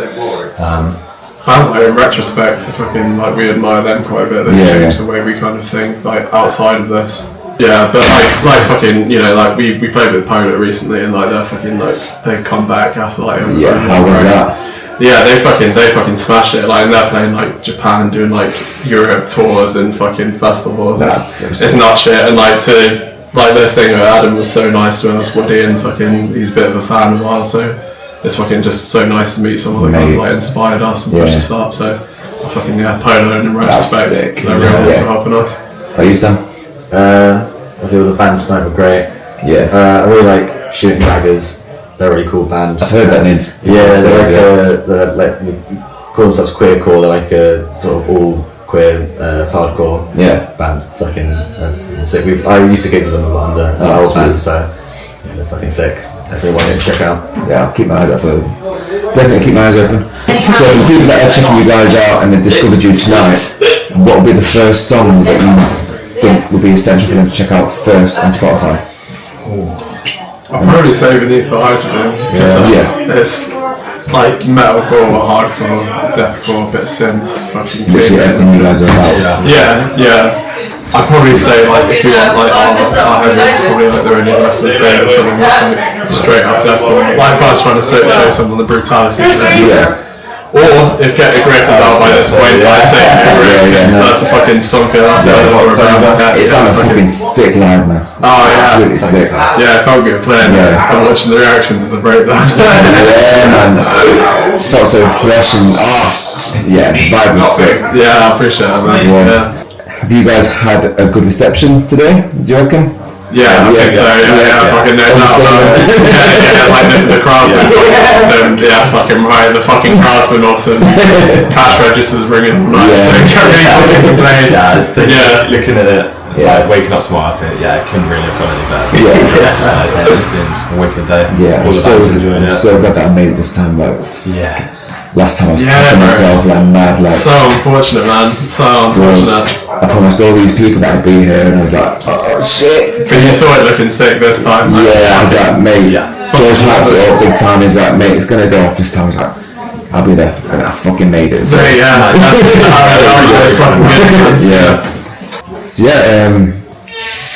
C: Bands like in retrospect, fucking like we admire them quite a bit. They changed the way we kind of think, like outside of this. Yeah, but like fucking, you know, like we played with Polar recently, and like they're fucking like they've come back after like
K: how was that?
C: Yeah, they fucking smashed it. Like, and they're playing like Japan, doing like Europe tours and fucking festivals. It's not shit. And like their singer Adam was so nice to us, Woody, and fucking he's a bit of a fan of ours. So it's fucking just so nice to meet someone that kind of like inspired us and pushed us up. So fucking Polar in retrospect, they're real ones for helping us.
K: Are you Sam?
H: Obviously all the bands tonight were great.
K: Yeah.
H: I really like Shooting Daggers. They're a really cool band.
K: I've heard that name.
H: Yeah, they're like they call themselves queercore. They're like a sort of all queer hardcore band. Fucking sick. I used to gig with them a lot under my old band, so yeah, they're fucking sick. Everyone should check out.
K: Yeah, I'll keep my eyes open. Definitely keep my eyes open. So the people that are checking you guys out and they discovered you tonight, what would be the first song that you think would be essential for them to check out first on Spotify?
C: I'd probably say Beneath the Hydrogen. It's like metalcore, hardcore, deathcore, bit of synth, fucking
K: literally everything you guys are about.
C: Yeah. I'd probably say like if you want like our heavy, it's probably like the really interesting thing or something that's like straight up deathcore. Like if I was trying to show someone the brutality of it. Or if Get a Grip is out by this point, I'd say that's a fucking stonker.
K: It sounded fucking sick live, man.
C: Oh yeah,
K: absolutely sick.
C: Yeah, it felt good playing. I'm watching the reactions of the breakdown.
K: Yeah, man. It felt so fresh and the vibe was sick.
C: Yeah, I appreciate it, man. Yeah.
K: Have you guys had a good reception today? Do you reckon?
C: Yeah, I think so. Yeah, fucking no. Like the crowd. Fucking right. The fucking crowd's been awesome. Cash registers ringing all night, so you can't really fucking complain.
G: Looking at it, like waking up tomorrow, I think, it couldn't really have gone any better. It's been a wicked day.
K: Yeah,
G: all the bands are doing it.
K: So glad that I made it this time. Like, last time I was kicking myself like mad. Like,
C: so unfortunate, man. So unfortunate.
K: I promised all these people that I'd be here, and I was like, oh shit.
C: So you saw it looking sick this time.
K: Yeah, I was like, mate. George laps it up big time. He's like, mate, it's gonna go off this time. I was like, I'll be there, and I fucking made it. So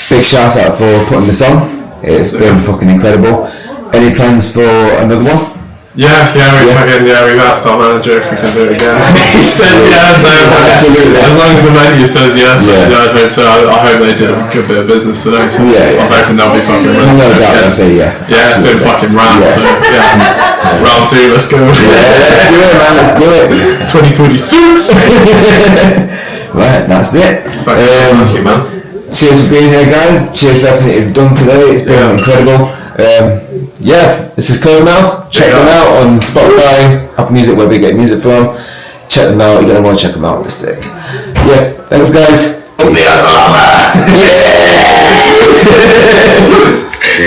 K: big shout out for putting this on. It's been fucking incredible. Any plans for another one?
C: We've asked our manager if we can do it again. He said
K: absolutely.
C: As long as the venue says yes, I hope so. I hope they did a good bit of business today. So I'm hoping they'll be fucking round.
K: No doubt they'll say
C: Yeah, it's been fucking round. So round 2, let's go.
K: Let's do it, man. Let's do it.
C: 2026.
K: Right, that's it.
C: Thank you, man.
K: Cheers for being here, guys. Cheers for everything you've done today. It's been incredible. This is Cober Mouth. Check them out on Spotify, Apple Music, wherever you get music from. Check them out. You're gonna want to check them out. They're sick. Thanks, guys. There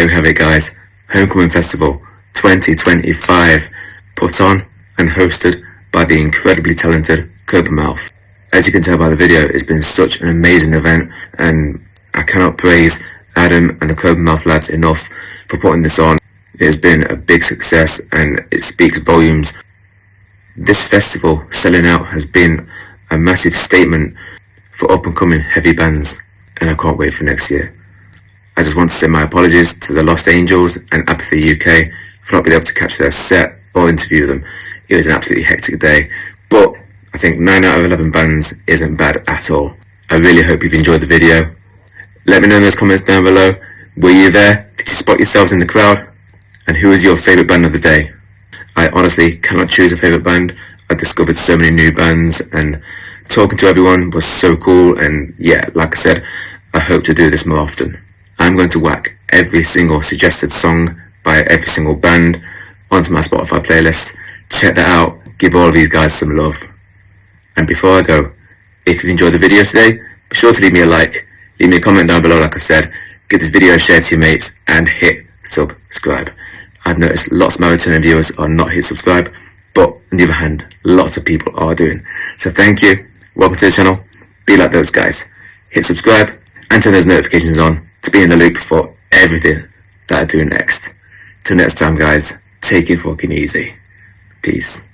K: we have it, guys. Homecoming Festival 2025, put on and hosted by the incredibly talented Cober Mouth. As you can tell by the video, it's been such an amazing event, and I cannot praise Adam and the Cober Mouth lads enough for putting this on. It has been a big success and it speaks volumes. This festival selling out has been a massive statement for up and coming heavy bands, and I can't wait for next year. I just want to say my apologies to the Lost Angels and Apathy UK for not being able to catch their set or interview them. It was an absolutely hectic day, but I think 9 out of 11 bands isn't bad at all. I really hope you've enjoyed the video. Let me know in those comments down below. Were you there? Did you spot yourselves in the crowd? And who was your favourite band of the day? I honestly cannot choose a favourite band. I discovered so many new bands, and talking to everyone was so cool. And like I said, I hope to do this more often. I'm going to whack every single suggested song by every single band onto my Spotify playlist. Check that out. Give all of these guys some love. And before I go, if you enjoyed the video today, be sure to leave me a like. Leave me a comment down below, like I said. Give this video a share to your mates and hit subscribe. I've noticed lots of my returning viewers are not hit subscribe, but on the other hand, lots of people are doing. So thank you. Welcome to the channel. Be like those guys. Hit subscribe and turn those notifications on to be in the loop for everything that I do next. Till next time, guys, take it fucking easy. Peace.